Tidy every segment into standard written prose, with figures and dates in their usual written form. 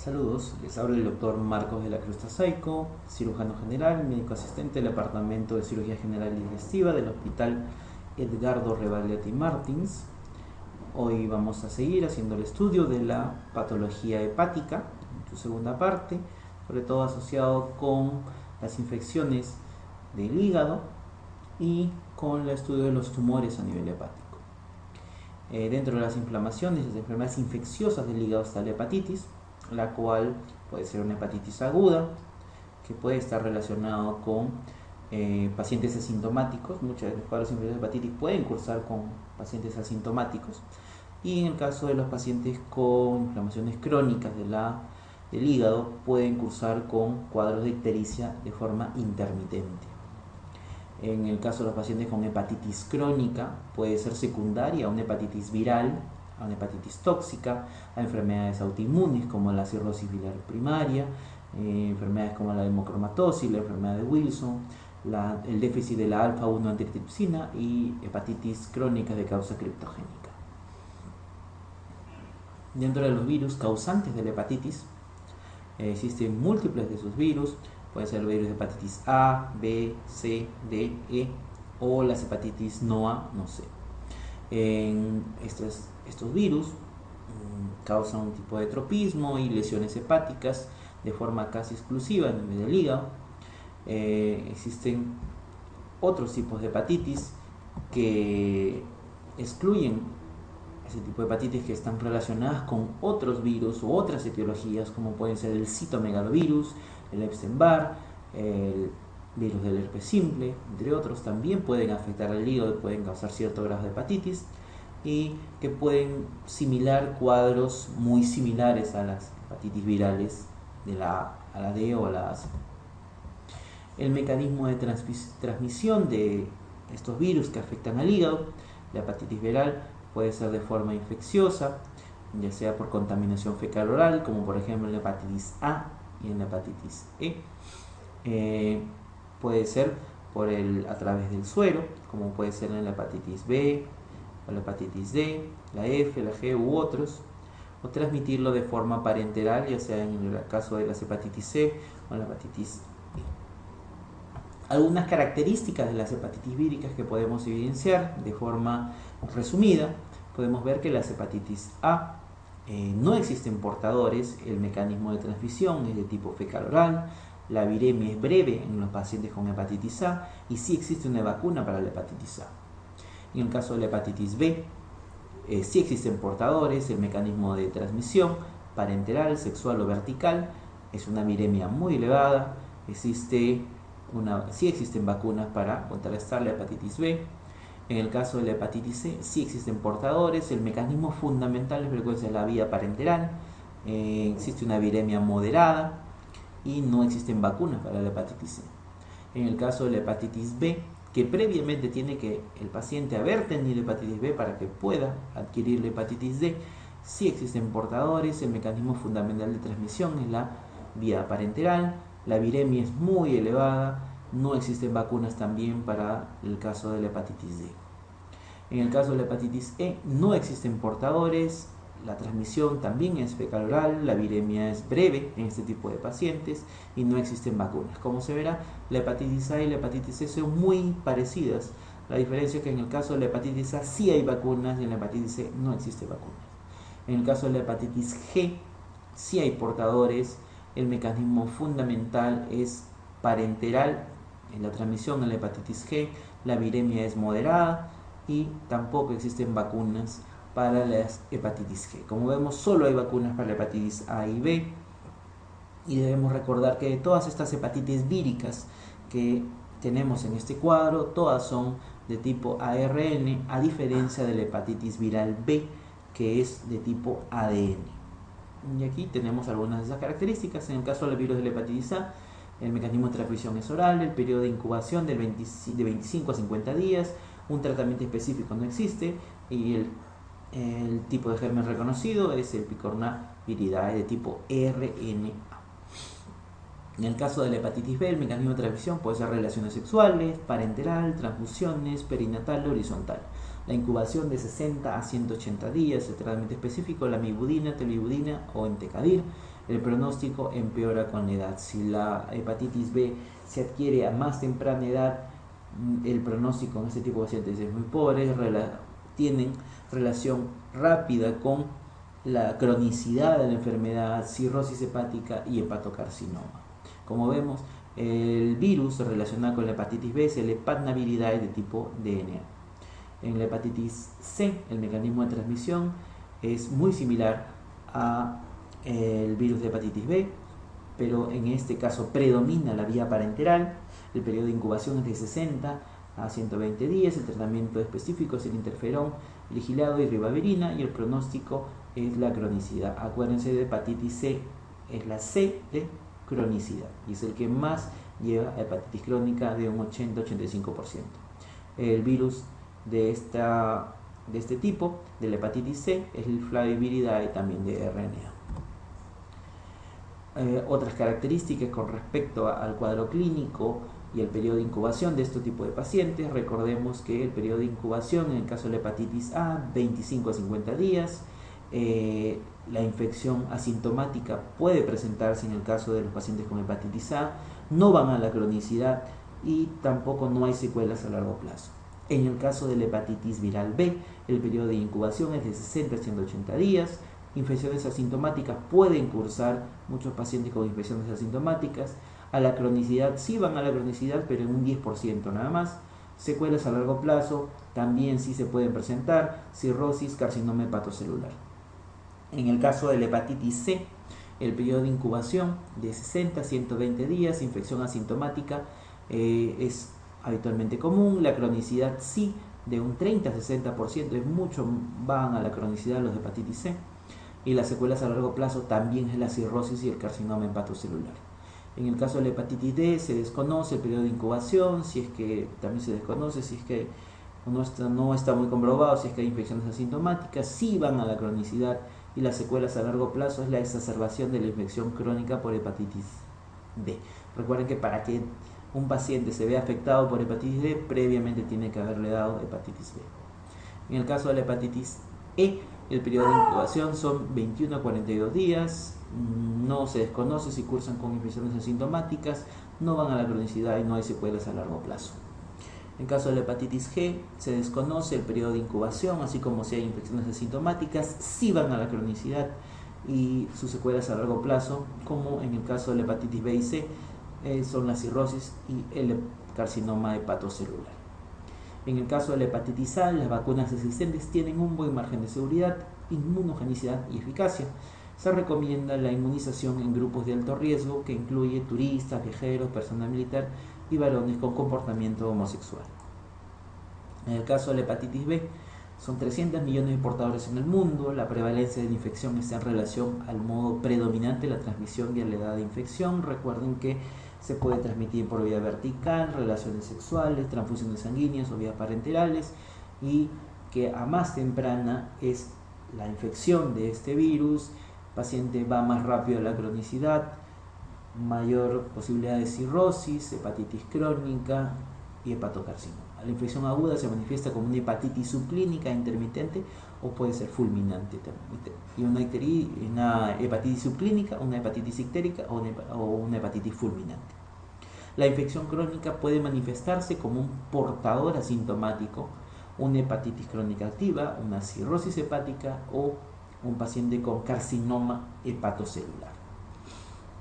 Saludos, les habla el doctor Marcos de la Cruz Tasaico, cirujano general, médico asistente del Departamento de Cirugía General y Digestiva del Hospital Edgardo Rebagliati Martins. Hoy vamos a seguir haciendo el estudio de la patología hepática, en su segunda parte, sobre todo asociado con las infecciones del hígado y con el estudio de los tumores a nivel hepático. Dentro de las inflamaciones, las enfermedades infecciosas del hígado está la hepatitis, la cual puede ser una hepatitis aguda, que puede estar relacionado con pacientes asintomáticos. Muchos de los cuadros infecciones de hepatitis pueden cursar con pacientes asintomáticos. Y en el caso de los pacientes con inflamaciones crónicas del hígado, pueden cursar con cuadros de ictericia de forma intermitente. En el caso de los pacientes con hepatitis crónica, puede ser secundaria a una hepatitis viral, a una hepatitis tóxica, a enfermedades autoinmunes como la cirrosis biliar primaria, enfermedades como la hemocromatosis, la enfermedad de Wilson, el déficit de la alfa-1 antitripsina y hepatitis crónica de causa criptogénica. Dentro de los virus causantes de la hepatitis, existen múltiples de sus virus. Puede ser el virus de hepatitis A, B, C, D, E o las hepatitis no A, no C. Estos virus causan un tipo de tropismo y lesiones hepáticas de forma casi exclusiva en el medio del hígado. Existen otros tipos de hepatitis que excluyen ese tipo de hepatitis, que están relacionadas con otros virus u otras etiologías, como pueden ser el citomegalovirus, el Epstein-Barr, el virus del herpes simple, entre otros. También pueden afectar al hígado y pueden causar cierto grado de hepatitis, y que pueden similar cuadros muy similares a las hepatitis virales de la A a la D o a la AC. El mecanismo de transmisión de estos virus que afectan al hígado, la hepatitis viral, puede ser de forma infecciosa, ya sea por contaminación fecal oral, como por ejemplo en la hepatitis A y en la hepatitis E. Puede ser a través del suero, como puede ser en la hepatitis B, o la hepatitis D, la F, la G u otros, o transmitirlo de forma parenteral, ya sea en el caso de las hepatitis C o la hepatitis E. Algunas características de las hepatitis víricas que podemos evidenciar de forma resumida: podemos ver que las hepatitis A no existen portadores, el mecanismo de transmisión es de tipo fecal oral, la viremia es breve en los pacientes con hepatitis A y sí existe una vacuna para la hepatitis A. En el caso de la hepatitis B, sí existen portadores, el mecanismo de transmisión parenteral, sexual o vertical, es una viremia muy elevada, sí existen vacunas para contrarrestar la hepatitis B. En el caso de la hepatitis C, sí existen portadores, el mecanismo fundamental de frecuencia es la vía parenteral, existe una viremia moderada y no existen vacunas para la hepatitis C. En el caso de la hepatitis B, que previamente tiene que el paciente haber tenido hepatitis B para que pueda adquirir la hepatitis D, sí existen portadores, el mecanismo fundamental de transmisión es la vía parenteral, la viremia es muy elevada, no existen vacunas también para el caso de la hepatitis D. En el caso de la hepatitis E no existen portadores, la transmisión también es fecal oral, la viremia es breve en este tipo de pacientes y no existen vacunas. Como se verá, la hepatitis A y la hepatitis C son muy parecidas. La diferencia es que en el caso de la hepatitis A sí hay vacunas y en la hepatitis C no existen vacunas. En el caso de la hepatitis G sí hay portadores, el mecanismo fundamental es parenteral en la transmisión en la hepatitis G, la viremia es moderada y tampoco existen vacunas para la hepatitis G. Como vemos, solo hay vacunas para la hepatitis A y B, y debemos recordar que de todas estas hepatitis víricas que tenemos en este cuadro, todas son de tipo ARN, a diferencia de la hepatitis viral B, que es de tipo ADN. Y aquí tenemos algunas de esas características. En el caso del virus de la hepatitis A, el mecanismo de transmisión es oral, el periodo de incubación de 25 a 50 días, un tratamiento específico no existe, y el tipo de germen reconocido es el Picorna viridae de tipo RNA. En el caso de la hepatitis B, el mecanismo de transmisión puede ser relaciones sexuales, parenteral, transfusiones, perinatal o horizontal. La incubación de 60 a 180 días, el tratamiento específico, la mibudina, telibudina o entecadir. El pronóstico empeora con la edad. Si la hepatitis B se adquiere a más temprana edad, el pronóstico en este tipo de pacientes es muy pobre, tienen relación rápida con la cronicidad de la enfermedad, cirrosis hepática y hepatocarcinoma. Como vemos, el virus relacionado con la hepatitis B es el Hepatnaviridae de tipo DNA. En la hepatitis C, el mecanismo de transmisión es muy similar a el virus de hepatitis B, pero en este caso predomina la vía parenteral. El periodo de incubación es de 60 a 120 días. El tratamiento específico es el interferón, ligilado y ribavirina, y el pronóstico es la cronicidad. Acuérdense de hepatitis C, es la C de cronicidad y es el que más lleva a hepatitis crónica de un 80-85%. El virus de este tipo, de la hepatitis C, es el Flaviviridae, también de RNA. Otras características con respecto al cuadro clínico y el periodo de incubación de este tipo de pacientes. Recordemos que el periodo de incubación en el caso de la hepatitis A, 25 a 50 días. La infección asintomática puede presentarse en el caso de los pacientes con hepatitis A, no van a la cronicidad y tampoco no hay secuelas a largo plazo. En el caso de la hepatitis viral B, el periodo de incubación es de 60 a 180 días. Infecciones asintomáticas pueden cursar, muchos pacientes con infecciones asintomáticas. A la cronicidad sí van a la cronicidad, pero en un 10% nada más. Secuelas a largo plazo también sí se pueden presentar, cirrosis, carcinoma hepatocelular. En el caso de la hepatitis C, el periodo de incubación de 60 a 120 días, infección asintomática es habitualmente común. La cronicidad sí, de un 30 a 60%, es mucho, van a la cronicidad los de hepatitis C. Y las secuelas a largo plazo también es la cirrosis y el carcinoma hepatocelular. En el caso de la hepatitis D se desconoce el periodo de incubación, si es que también se desconoce, si es que no está muy comprobado, si es que hay infecciones asintomáticas, sí van a la cronicidad, y las secuelas a largo plazo es la exacerbación de la infección crónica por hepatitis D. Recuerden que para que un paciente se vea afectado por hepatitis D, previamente tiene que haberle dado hepatitis B. En el caso de la hepatitis E, el periodo de incubación son 21 a 42 días, no se desconoce si cursan con infecciones asintomáticas, no van a la cronicidad y no hay secuelas a largo plazo. En caso de la hepatitis G, se desconoce el periodo de incubación, así como si hay infecciones asintomáticas, sí van a la cronicidad y sus secuelas a largo plazo, como en el caso de la hepatitis B y C, son la cirrosis y el carcinoma hepatocelular. En el caso de la hepatitis A, las vacunas existentes tienen un buen margen de seguridad, inmunogenicidad y eficacia. Se recomienda la inmunización en grupos de alto riesgo, que incluye turistas, viajeros, personal militar y varones con comportamiento homosexual. En el caso de la hepatitis B, son 300 millones de portadores en el mundo. La prevalencia de la infección está en relación al modo predominante de la transmisión y a la edad de infección. Recuerden que se puede transmitir por vía vertical, relaciones sexuales, transfusiones sanguíneas o vías parenterales, y que a más temprana es la infección de este virus, el paciente va más rápido a la cronicidad, mayor posibilidad de cirrosis, hepatitis crónica y hepatocarcinoma. La infección aguda se manifiesta como una hepatitis subclínica intermitente o puede ser fulminante también. Y una hepatitis subclínica, una hepatitis ictérica o una hepatitis fulminante. La infección crónica puede manifestarse como un portador asintomático, una hepatitis crónica activa, una cirrosis hepática o un paciente con carcinoma hepatocelular.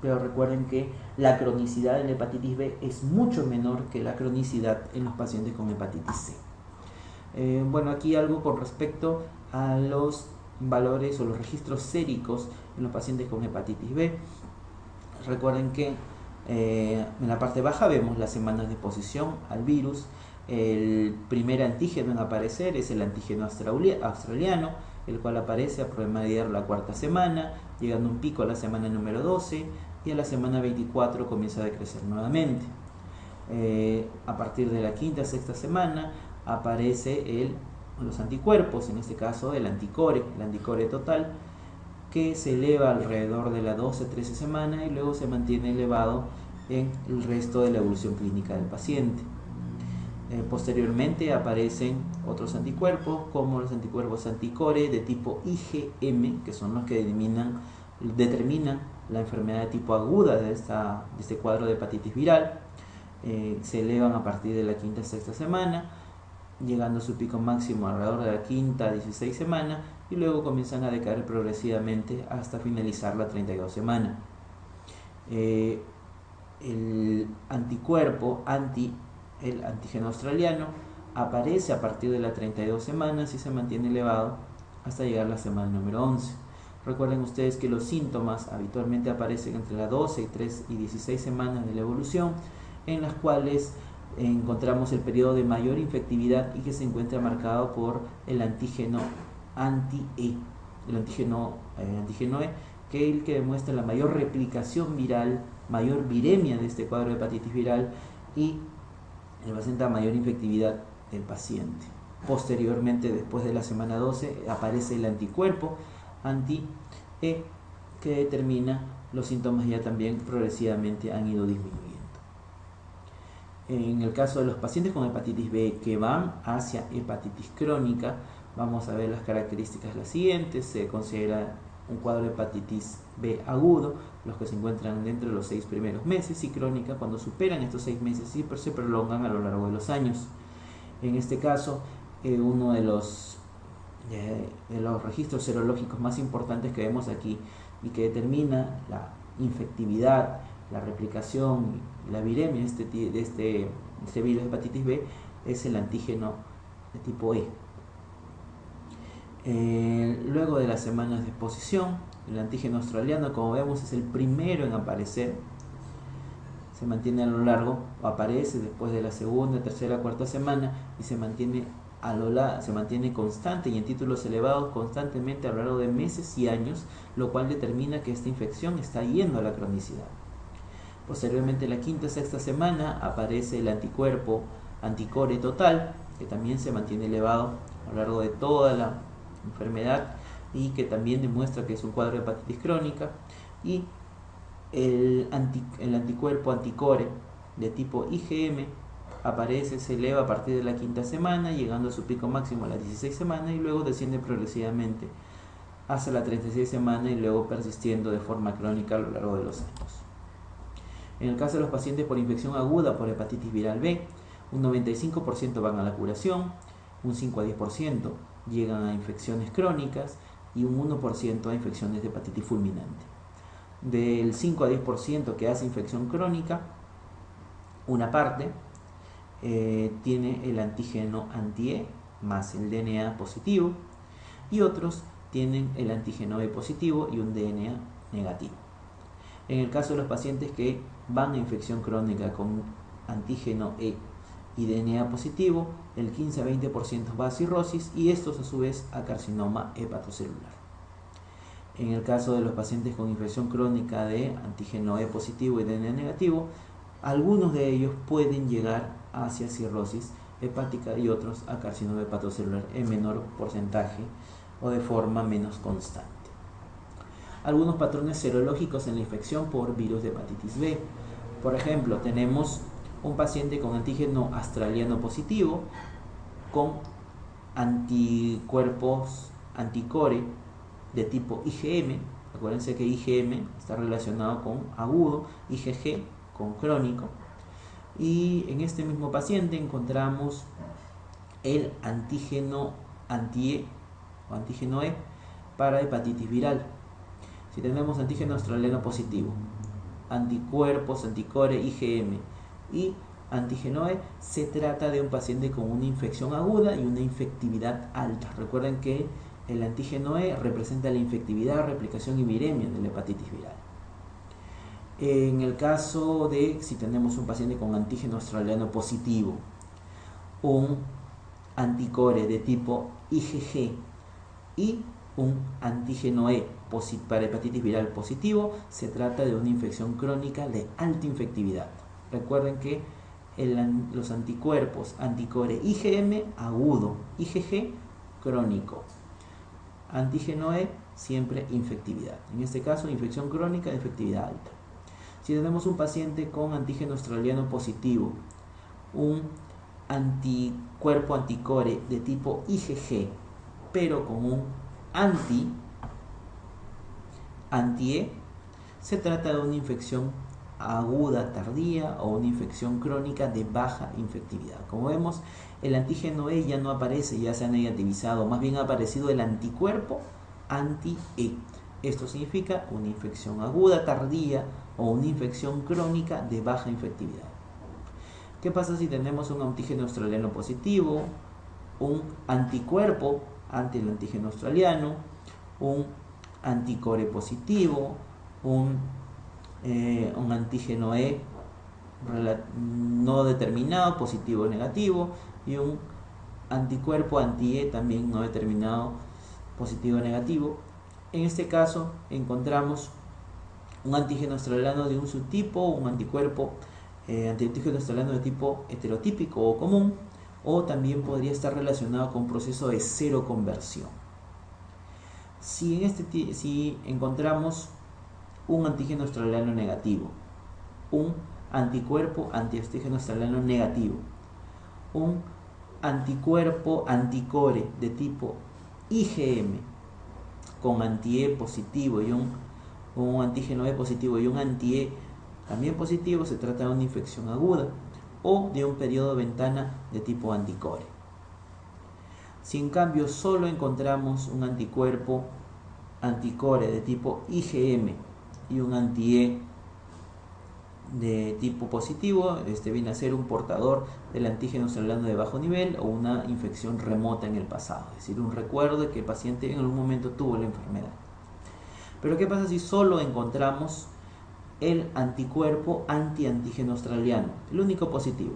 Pero recuerden que la cronicidad en la hepatitis B es mucho menor que la cronicidad en los pacientes con hepatitis C. Bueno, aquí algo con respecto a los valores o los registros séricos en los pacientes con hepatitis B. Recuerden que en la parte baja vemos las semanas de exposición al virus. El primer antígeno en aparecer es el antígeno australiano, el cual aparece a promedio la cuarta semana, llegando a un pico a la semana número 12 y a la semana 24 comienza a decrecer nuevamente. A partir de la quinta, sexta semana aparece los anticuerpos, en este caso el anticore total, que se eleva alrededor de la 12-13 semanas y luego se mantiene elevado en el resto de la evolución clínica del paciente. Posteriormente aparecen otros anticuerpos como los anticuerpos anticore de tipo IgM, que son los que determinan la enfermedad de tipo aguda de este cuadro de hepatitis viral. Se elevan a partir de la quinta sexta semana, llegando a su pico máximo alrededor de la quinta 16 semana, y luego comienzan a decaer progresivamente hasta finalizar la 32 semana. El anticuerpo el antígeno australiano aparece a partir de las 32 semanas y se mantiene elevado hasta llegar a la semana número 11. Recuerden ustedes que los síntomas habitualmente aparecen entre las 12 y 16 semanas de la evolución, en las cuales encontramos el periodo de mayor infectividad y que se encuentra marcado por el antígeno anti-E, el antígeno E, que es el que demuestra la mayor replicación viral, mayor viremia de este cuadro de hepatitis viral y representa mayor infectividad del paciente. Posteriormente, después de la semana 12, aparece el anticuerpo anti-E, que determina los síntomas ya también progresivamente han ido disminuyendo. En el caso de los pacientes con hepatitis B que van hacia hepatitis crónica, vamos a ver las características las siguientes. Se considera un cuadro de hepatitis B agudo, los que se encuentran dentro de los 6 primeros meses, y crónica cuando superan estos 6 meses y se prolongan a lo largo de los años. En este caso, uno de los registros serológicos más importantes que vemos aquí y que determina la infectividad, la replicación, la viremia de este virus de hepatitis B es el antígeno de tipo E. Luego de las semanas de exposición, el antígeno australiano, como vemos, es el primero en aparecer. Se mantiene a lo largo, o aparece después de la segunda, tercera, cuarta semana y se mantiene constante y en títulos elevados constantemente a lo largo de meses y años, lo cual determina que esta infección está yendo a la cronicidad. Posteriormente, en la quinta y sexta semana aparece el anticuerpo anticore total, que también se mantiene elevado a lo largo de toda la enfermedad y que también demuestra que es un cuadro de hepatitis crónica, y el anticuerpo anticore de tipo IgM aparece, se eleva a partir de la quinta semana, llegando a su pico máximo a la 16 semanas y luego desciende progresivamente hasta la 36 semana y luego persistiendo de forma crónica a lo largo de los años. En el caso de los pacientes por infección aguda por hepatitis viral B, un 95% van a la curación, un 5 a 10% llegan a infecciones crónicas y un 1% a infecciones de hepatitis fulminante. Del 5 a 10% que hace infección crónica, una parte tiene el antígeno anti-E más el DNA positivo y otros tienen el antígeno E positivo y un DNA negativo. En el caso de los pacientes que van a infección crónica con antígeno E y DNA positivo, el 15 a 20% va a cirrosis y estos a su vez a carcinoma hepatocelular. En el caso de los pacientes con infección crónica de antígeno E positivo y DNA negativo, algunos de ellos pueden llegar hacia cirrosis hepática y otros a carcinoma hepatocelular en menor porcentaje o de forma menos constante. Algunos patrones serológicos en la infección por virus de hepatitis B. Por ejemplo, tenemos un paciente con antígeno australiano positivo con anticuerpos anticore de tipo IgM. Acuérdense que IgM está relacionado con agudo, IgG con crónico. Y en este mismo paciente encontramos el antígeno anti-E o antígeno E para hepatitis viral. Si tenemos antígeno australiano positivo, anticuerpos anticore IgM y antígeno E, se trata de un paciente con una infección aguda y una infectividad alta. Recuerden que el antígeno E representa la infectividad, replicación y viremia de la hepatitis viral. En el caso de si tenemos un paciente con antígeno australiano positivo, un anticore de tipo IgG y un antígeno E para hepatitis viral positivo, se trata de una infección crónica de alta infectividad. Recuerden que los anticuerpos anticore IgM agudo, IgG crónico, antígeno E siempre infectividad. En este caso, infección crónica de infectividad alta. Si tenemos un paciente con antígeno australiano positivo, un anticuerpo anticore de tipo IgG, pero con un anti-E, se trata de una infección aguda tardía o una infección crónica de baja infectividad. Como vemos, el antígeno E ya no aparece, ya se ha negativizado, más bien ha aparecido el anticuerpo anti-E. Esto significa una infección aguda tardía o una infección crónica de baja infectividad. ¿Qué pasa si tenemos un antígeno australiano positivo, un anticuerpo ante el antígeno australiano, un anticore positivo, un antígeno E no determinado, positivo o negativo, y un anticuerpo anti-E también no determinado, positivo o negativo? En este caso encontramos un antígeno australiano de un subtipo, un anticuerpo antígeno australiano de tipo heterotípico o común, o también podría estar relacionado con un proceso de seroconversión. Si encontramos un antígeno australiano negativo, un anticuerpo antiantígeno australiano negativo, un anticuerpo anticore de tipo IgM con anti-E positivo y un antígeno E positivo y un anti-E también positivo, se trata de una infección aguda o de un periodo de ventana de tipo anticore. Si en cambio solo encontramos un anticuerpo anticore de tipo IgM y un anti-E de tipo positivo, este viene a ser un portador del antígeno australiano de bajo nivel o una infección remota en el pasado, es decir, un recuerdo de que el paciente en algún momento tuvo la enfermedad. Pero ¿qué pasa si solo encontramos el anticuerpo anti-antígeno australiano, el único positivo?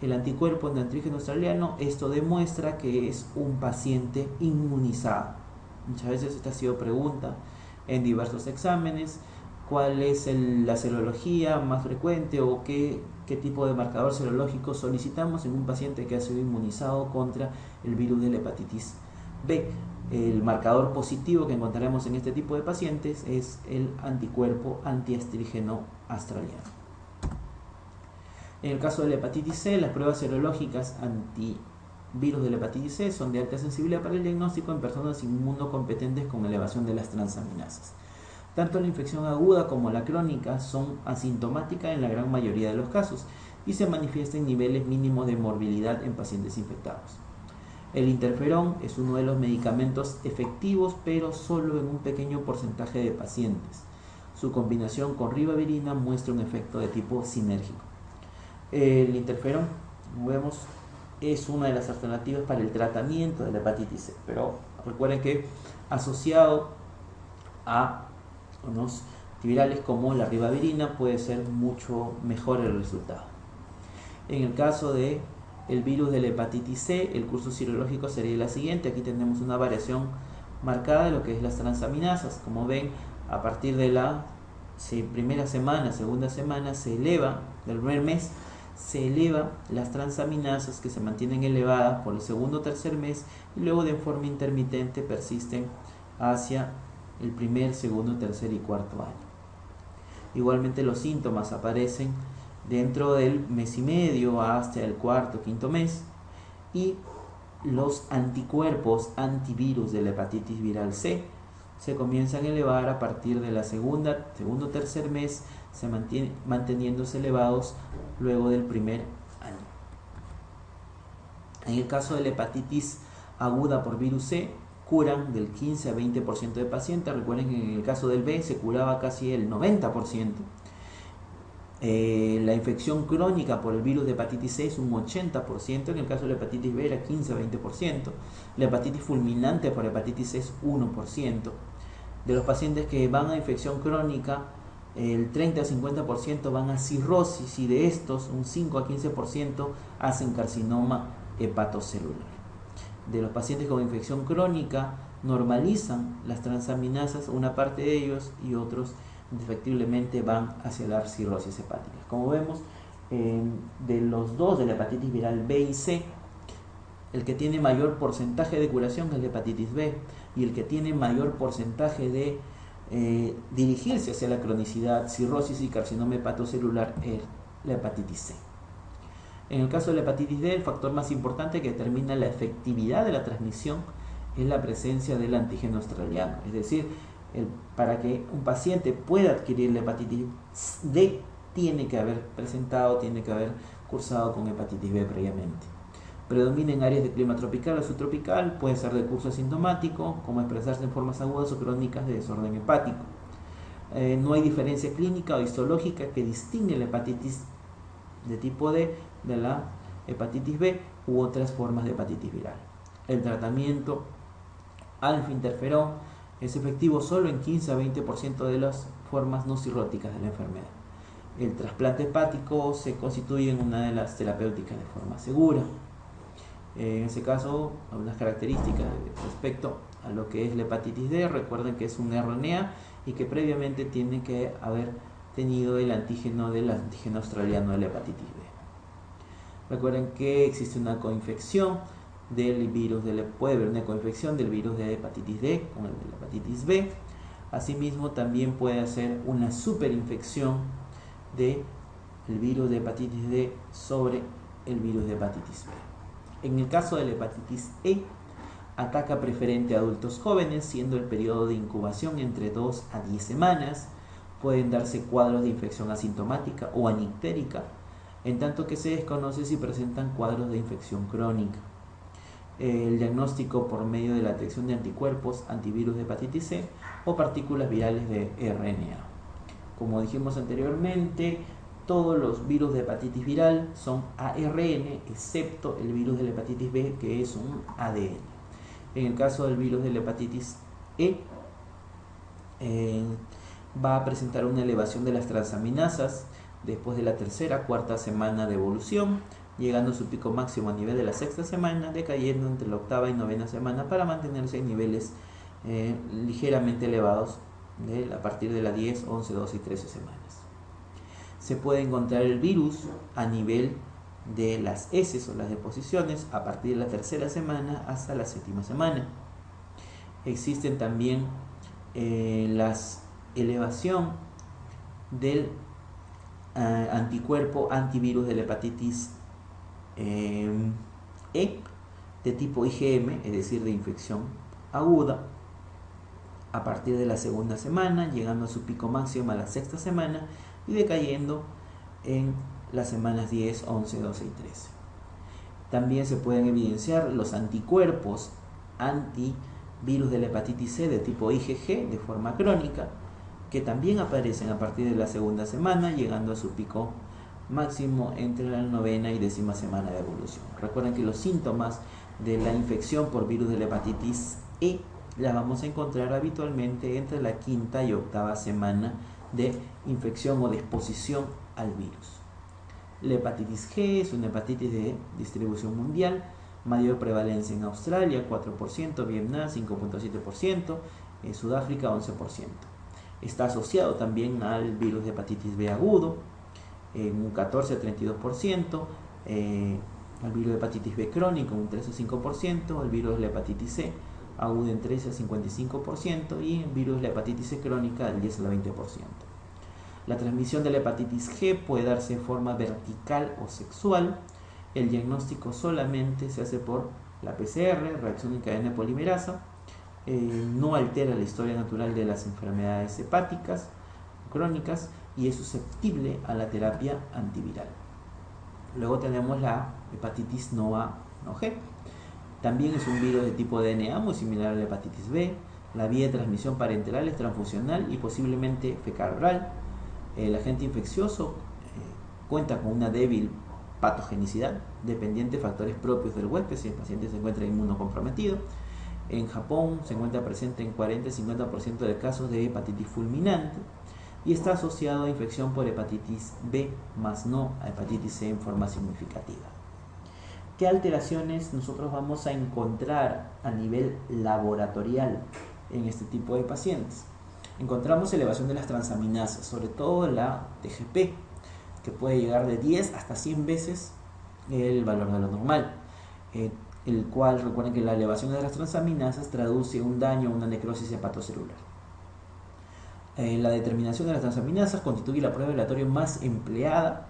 El anticuerpo anti-antígeno australiano, esto demuestra que es un paciente inmunizado. Muchas veces esta ha sido pregunta en diversos exámenes: ¿cuál es la serología más frecuente o qué tipo de marcador serológico solicitamos en un paciente que ha sido inmunizado contra el virus de la hepatitis B? El marcador positivo que encontraremos en este tipo de pacientes es el anticuerpo antiantígeno australiano. En el caso de la hepatitis C, las pruebas serológicas antivirus de la hepatitis C son de alta sensibilidad para el diagnóstico en personas inmunocompetentes con elevación de las transaminasas. Tanto la infección aguda como la crónica son asintomáticas en la gran mayoría de los casos y se manifiesta en niveles mínimos de morbilidad en pacientes infectados. El interferón es uno de los medicamentos efectivos, pero solo en un pequeño porcentaje de pacientes. Su combinación con ribavirina muestra un efecto de tipo sinérgico. El interferón, como vemos, es una de las alternativas para el tratamiento de la hepatitis C, pero recuerden que asociado a unos antivirales como la ribavirina puede ser mucho mejor el resultado. En el caso de el virus de la hepatitis C, el curso serológico sería la siguiente. Aquí tenemos una variación marcada de lo que es las transaminasas. Como ven, a partir de la primera semana, segunda semana, se eleva, del primer mes, se eleva las transaminasas, que se mantienen elevadas por el segundo o tercer mes y luego de forma intermitente persisten hacia el primer, segundo, tercer y cuarto año. Igualmente los síntomas aparecen dentro del mes y medio hasta el cuarto o quinto mes, y los anticuerpos antivirus de la hepatitis viral C se comienzan a elevar a partir de la segundo o tercer mes, se manteniéndose elevados luego del primer año. En el caso de la hepatitis aguda por virus C, curan del 15 a 20% de pacientes. Recuerden que en el caso del B se curaba casi el 90%. La infección crónica por el virus de hepatitis C es un 80%, en el caso de la hepatitis B era 15 a 20%, la hepatitis fulminante por hepatitis C es 1%. De los pacientes que van a infección crónica, el 30 a 50% van a cirrosis, y de estos un 5 a 15% hacen carcinoma hepatocelular. De los pacientes con infección crónica normalizan las transaminasas, una parte de ellos, y otros indefectiblemente van hacia la cirrosis hepática. Como vemos, de los dos, de la hepatitis viral B y C, el que tiene mayor porcentaje de curación es la hepatitis B, y el que tiene mayor porcentaje de dirigirse hacia la cronicidad, cirrosis y carcinoma hepatocelular es la hepatitis C. En el caso de la hepatitis D, el factor más importante que determina la efectividad de la transmisión es la presencia del antígeno australiano. Es decir, para que un paciente pueda adquirir la hepatitis D, tiene que haber presentado, tiene que haber cursado con hepatitis B previamente. Predomina en áreas de clima tropical o subtropical, puede ser de curso asintomático, como expresarse en formas agudas o crónicas de desorden hepático. No hay diferencia clínica o histológica que distingue la hepatitis de tipo D de la hepatitis B u otras formas de hepatitis viral. El tratamiento alfa-interferón es efectivo solo en 15 a 20% de las formas no cirróticas de la enfermedad. El trasplante hepático se constituye en una de las terapéuticas de forma segura. En ese caso, algunas características respecto a lo que es la hepatitis D. Recuerden que es un RNA y que previamente tiene que haber tenido el antígeno del antígeno australiano de la hepatitis B. Recuerden que existe una coinfección del virus puede haber una coinfección del virus de hepatitis D con el de la hepatitis B. Asimismo, también puede hacer una superinfección del virus de hepatitis D sobre el virus de hepatitis B. En el caso de la hepatitis E, ataca preferente a adultos jóvenes, siendo el periodo de incubación entre 2 a 10 semanas. Pueden darse cuadros de infección asintomática o anictérica, en tanto que se desconoce si presentan cuadros de infección crónica. El diagnóstico por medio de la detección de anticuerpos, antivirus de hepatitis C o partículas virales de RNA. Como dijimos anteriormente, todos los virus de hepatitis viral son ARN, excepto el virus de la hepatitis B, que es un ADN. En el caso del virus de la hepatitis E, va a presentar una elevación de las transaminasas después de la tercera, cuarta semana de evolución, llegando a su pico máximo a nivel de la sexta semana, decayendo entre la octava y novena semana para mantenerse en niveles ligeramente elevados a partir de las 10, 11, 12 y 13 semanas. Se puede encontrar el virus a nivel de las heces o las deposiciones a partir de la tercera semana hasta la séptima semana. Existen también las elevación del anticuerpo antivirus de la hepatitis E de tipo IgM, es decir, de infección aguda, a partir de la segunda semana, llegando a su pico máximo a la sexta semana y decayendo en las semanas 10, 11, 12 y 13. También se pueden evidenciar los anticuerpos antivirus de la hepatitis C de tipo IgG de forma crónica, que también aparecen a partir de la segunda semana, llegando a su pico máximo entre la novena y décima semana de evolución. Recuerden que los síntomas de la infección por virus de la hepatitis E las vamos a encontrar habitualmente entre la quinta y octava semana de infección o de exposición al virus. La hepatitis G es una hepatitis de distribución mundial, mayor prevalencia en Australia 4%, Vietnam 5.7%, Sudáfrica 11%. Está asociado también al virus de hepatitis B agudo en un 14 a 32%, al virus de hepatitis B crónico un 3 a 5%, al virus de la hepatitis C aguda en 13 a 55% y el virus de la hepatitis C crónica del 10 al 20%. La transmisión de la hepatitis G puede darse de forma vertical o sexual. El diagnóstico solamente se hace por la PCR, reacción en cadena de polimerasa. No altera la historia natural de las enfermedades hepáticas crónicas y es susceptible a la terapia antiviral. Luego tenemos la hepatitis no A, no G. También es un virus de tipo DNA muy similar a la hepatitis B. La vía de transmisión parenteral es transfusional y posiblemente fecal-oral. El agente infeccioso cuenta con una débil patogenicidad dependiente de factores propios del huésped si el paciente se encuentra inmunocomprometido. En Japón se encuentra presente en 40-50% de casos de hepatitis fulminante y está asociado a infección por hepatitis B, más no a hepatitis C en forma significativa. ¿Qué alteraciones nosotros vamos a encontrar a nivel laboratorial en este tipo de pacientes? Encontramos elevación de las transaminasas, sobre todo la TGP, que puede llegar de 10 hasta 100 veces el valor de lo normal, el cual recuerden que la elevación de las transaminasas traduce un daño, una necrosis hepatocelular. La determinación de las transaminasas constituye la prueba de laboratorio más empleada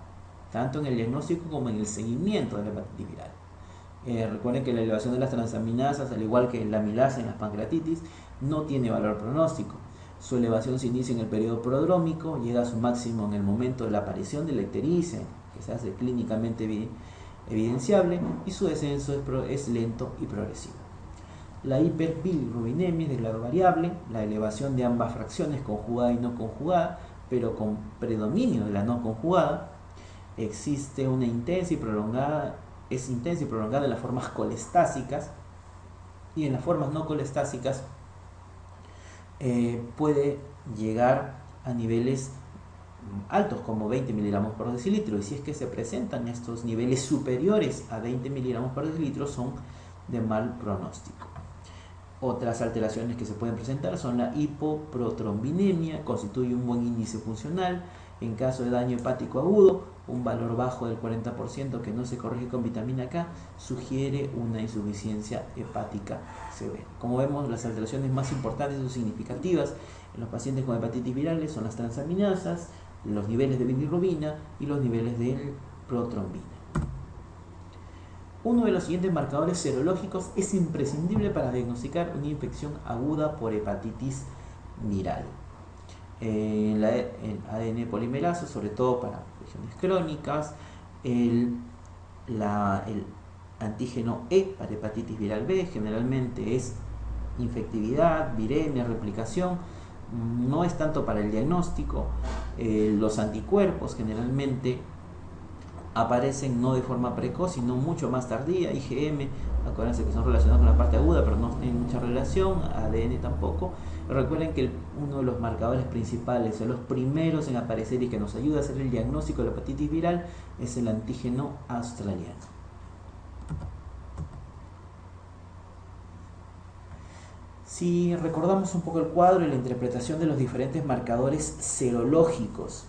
tanto en el diagnóstico como en el seguimiento de la hepatitis viral. Recuerden que la elevación de las transaminasas, al igual que la amilasa en las pancreatitis, no tiene valor pronóstico. Su elevación se inicia en el periodo prodrómico, llega a su máximo en el momento de la aparición de la ictericia, que se hace clínicamente evidenciable, y su descenso es lento y progresivo. La hiperbilirrubinemia es de grado variable, la elevación de ambas fracciones, conjugada y no conjugada, pero con predominio de la no conjugada. Existe una intensa y prolongada en las formas colestásicas, y en las formas no colestásicas puede llegar a niveles altos como 20 miligramos por decilitro, y si es que se presentan estos niveles superiores a 20 miligramos por decilitro son de mal pronóstico. Otras alteraciones que se pueden presentar son la hipoprotrombinemia, constituye un buen índice funcional. En caso de daño hepático agudo, un valor bajo del 40% que no se corrige con vitamina K sugiere una insuficiencia hepática severa. Como vemos, las alteraciones más importantes o significativas en los pacientes con hepatitis virales son las transaminasas, los niveles de bilirrubina y los niveles de protrombina. Uno de los siguientes marcadores serológicos es imprescindible para diagnosticar una infección aguda por hepatitis viral. El ADN polimerasa, sobre todo para infecciones crónicas, el antígeno E para hepatitis viral B, generalmente es infectividad, viremia, replicación, no es tanto para el diagnóstico. Los anticuerpos generalmente aparecen no de forma precoz, sino mucho más tardía. IgM, acuérdense que son relacionados con la parte aguda, pero no tienen mucha relación, ADN tampoco. Recuerden que uno de los marcadores principales, o los primeros en aparecer y que nos ayuda a hacer el diagnóstico de la hepatitis viral, es el antígeno australiano. Si recordamos un poco el cuadro y la interpretación de los diferentes marcadores serológicos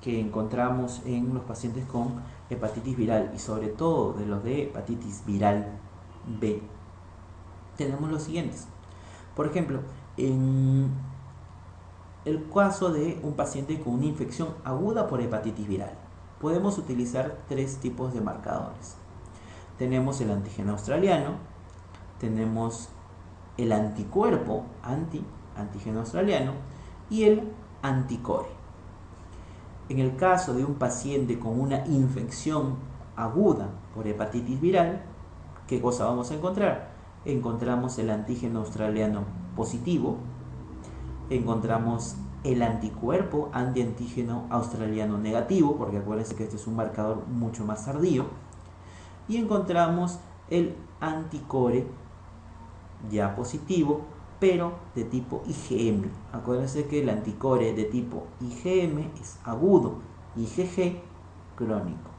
que encontramos en los pacientes con hepatitis viral, y sobre todo de los de hepatitis viral B, tenemos los siguientes. Por ejemplo, en el caso de un paciente con una infección aguda por hepatitis viral, podemos utilizar tres tipos de marcadores. Tenemos el antígeno australiano, tenemos el anticuerpo antígeno australiano y el anticore. En el caso de un paciente con una infección aguda por hepatitis viral, ¿qué cosa vamos a encontrar? Encontramos el antígeno australiano positivo, encontramos el anticuerpo antiantígeno australiano negativo, porque acuérdense que este es un marcador mucho más tardío, y encontramos el anticore ya positivo, pero de tipo IgM. Acuérdense que el anticore de tipo IgM es agudo, IgG crónico.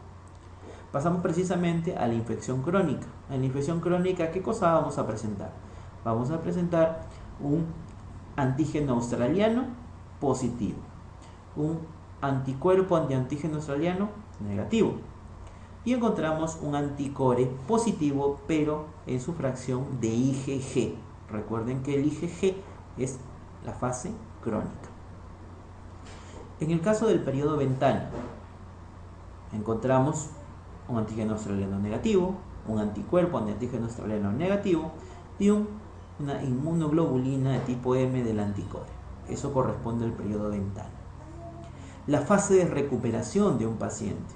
Pasamos precisamente a la infección crónica. En la infección crónica, ¿qué cosa vamos a presentar? Vamos a presentar un antígeno australiano positivo, un anticuerpo antiantígeno australiano negativo, y encontramos un anticore positivo, pero en su fracción de IgG. Recuerden que el IgG es la fase crónica. En el caso del periodo ventana, encontramos un antígeno australiano negativo, un anticuerpo antiantígeno australiano negativo y una inmunoglobulina de tipo M del anticore. Eso corresponde al periodo ventana. La fase de recuperación de un paciente.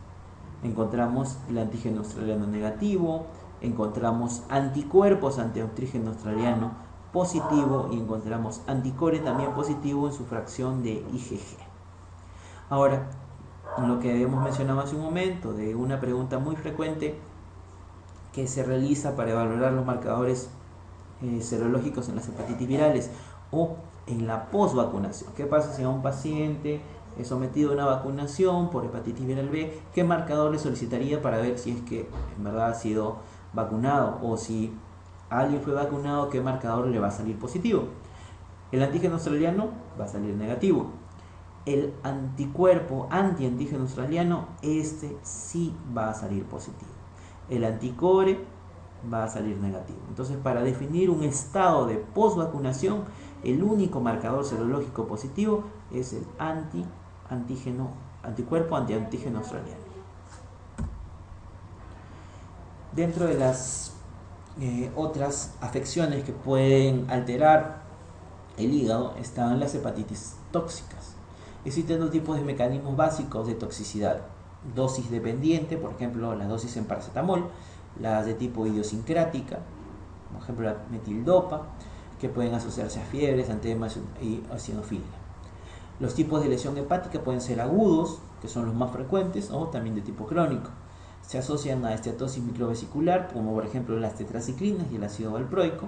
Encontramos el antígeno australiano negativo, encontramos anticuerpos antiantígeno australiano positivo y encontramos anticore también positivo en su fracción de IgG. Ahora, lo que habíamos mencionado hace un momento, de una pregunta muy frecuente que se realiza para evaluar los marcadores serológicos en las hepatitis virales o en la posvacunación. ¿Qué pasa si a un paciente es sometido a una vacunación por hepatitis viral B? ¿Qué marcador le solicitaría para ver si es que en verdad ha sido vacunado, o si alguien fue vacunado, qué marcador le va a salir positivo? El antígeno australiano va a salir negativo. El anticuerpo antiantígeno australiano, este sí va a salir positivo. El anticore va a salir negativo. Entonces, para definir un estado de posvacunación, el único marcador serológico positivo es el anticuerpo antiantígeno australiano. Dentro de las otras afecciones que pueden alterar el hígado están las hepatitis tóxicas. Existen dos tipos de mecanismos básicos de toxicidad: dosis dependiente, por ejemplo la dosis en paracetamol, las de tipo idiosincrática, por ejemplo la metildopa, que pueden asociarse a fiebres, antemas y eosinofilia. Los tipos de lesión hepática pueden ser agudos, que son los más frecuentes, o también de tipo crónico. Se asocian a esteatosis microvesicular, como por ejemplo las tetraciclinas y el ácido valproico,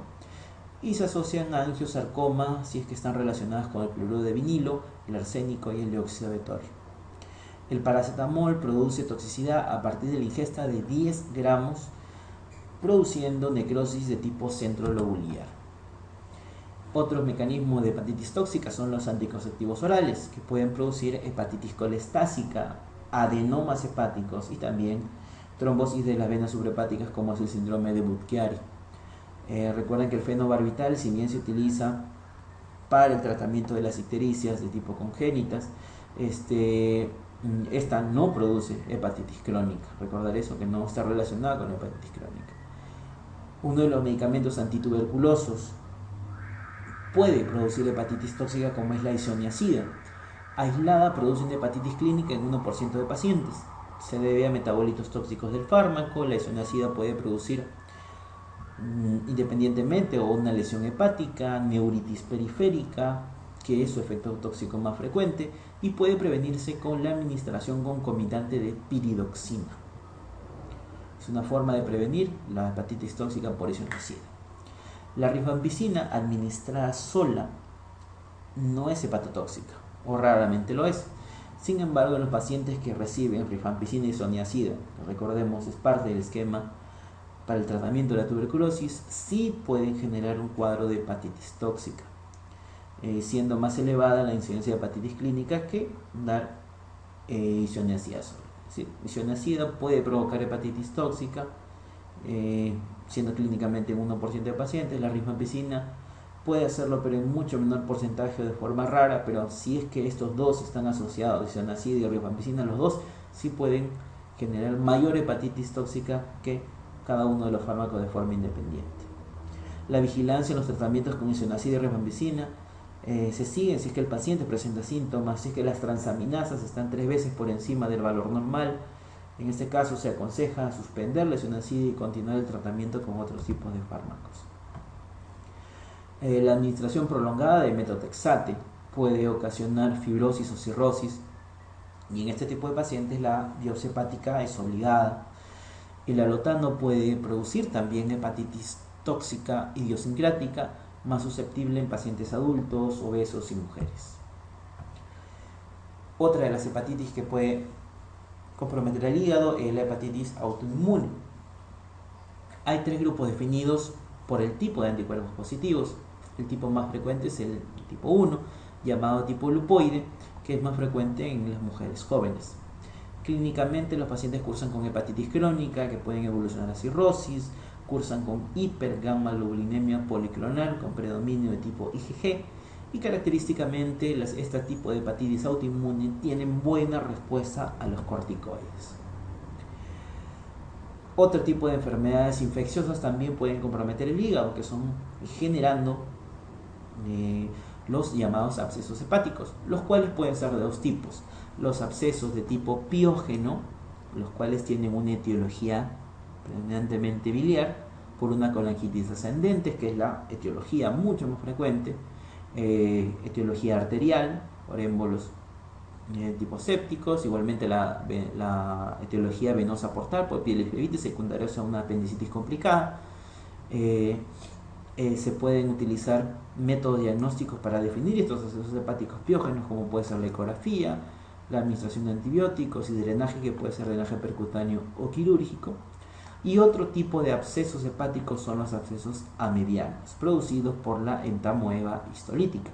y se asocian a angiosarcoma si es que están relacionadas con el cloruro de vinilo, el arsénico y el dióxido de torio. El paracetamol produce toxicidad a partir de la ingesta de 10 gramos, produciendo necrosis de tipo centrolobular. Otros mecanismos de hepatitis tóxica son los anticonceptivos orales, que pueden producir hepatitis colestásica, adenomas hepáticos y también trombosis de las venas suprahepáticas, como es el síndrome de Budd-Chiari. Recuerden que el fenobarbital, si bien se utiliza para el tratamiento de las ictericias de tipo congénitas, esta no produce hepatitis crónica. Recordar eso, que no está relacionada con la hepatitis crónica. Uno de los medicamentos antituberculosos puede producir hepatitis tóxica, como es la isoniazida. Aislada produce una hepatitis clínica en 1% de pacientes. Se debe a metabolitos tóxicos del fármaco. La isoniazida puede producir independientemente o una lesión hepática, neuritis periférica, que es su efecto tóxico más frecuente, y puede prevenirse con la administración concomitante de piridoxina. Es una forma de prevenir la hepatitis tóxica por isoniazida. La rifampicina administrada sola no es hepatotóxica, o raramente lo es. Sin embargo, en los pacientes que reciben rifampicina y isoniazida, recordemos, es parte del esquema para el tratamiento de la tuberculosis, sí pueden generar un cuadro de hepatitis tóxica, siendo más elevada la incidencia de hepatitis clínica que dar isoniazida sola. Es decir, isoniazida puede provocar hepatitis tóxica, siendo clínicamente en 1% de pacientes. La rifampicina puede hacerlo, pero en mucho menor porcentaje o de forma rara, pero si es que estos dos están asociados, isoniazida y rifampicina, los dos sí pueden generar mayor hepatitis tóxica que cada uno de los fármacos de forma independiente. La vigilancia en los tratamientos con isoniazida y rifampicina se siguen si es que el paciente presenta síntomas, si es que las transaminasas están 3 veces por encima del valor normal. En este caso se aconseja suspender la isoniazida y continuar el tratamiento con otros tipos de fármacos. La administración prolongada de metotrexate puede ocasionar fibrosis o cirrosis, y en este tipo de pacientes la biopsia hepática es obligada. El alotano puede producir también hepatitis tóxica idiosincrática, más susceptible en pacientes adultos, obesos y mujeres. Otra de las hepatitis que puede comprometer al hígado es la hepatitis autoinmune. Hay 3 grupos definidos por el tipo de anticuerpos positivos. El tipo más frecuente es el tipo 1, llamado tipo lupoide, que es más frecuente en las mujeres jóvenes. Clínicamente los pacientes cursan con hepatitis crónica, que pueden evolucionar a cirrosis, cursan con hipergamma-globulinemia policlonal con predominio de tipo IgG, y característicamente este tipo de hepatitis autoinmune tienen buena respuesta a los corticoides. Otro tipo de enfermedades infecciosas también pueden comprometer el hígado, que son generando los llamados abscesos hepáticos, los cuales pueden ser de 2 tipos: los abscesos de tipo piógeno, los cuales tienen una etiología predominantemente biliar por una colangitis ascendente, que es la etiología mucho más frecuente, etiología arterial por émbolos tipo sépticos, igualmente la etiología venosa portal por pieloflebitis secundaria a una apendicitis complicada. Se pueden utilizar métodos diagnósticos para definir estos abscesos hepáticos piógenos, como puede ser la ecografía, la administración de antibióticos y drenaje, que puede ser drenaje percutáneo o quirúrgico. Y otro tipo de abscesos hepáticos son los abscesos amebianos, producidos por la entamoeba histolítica,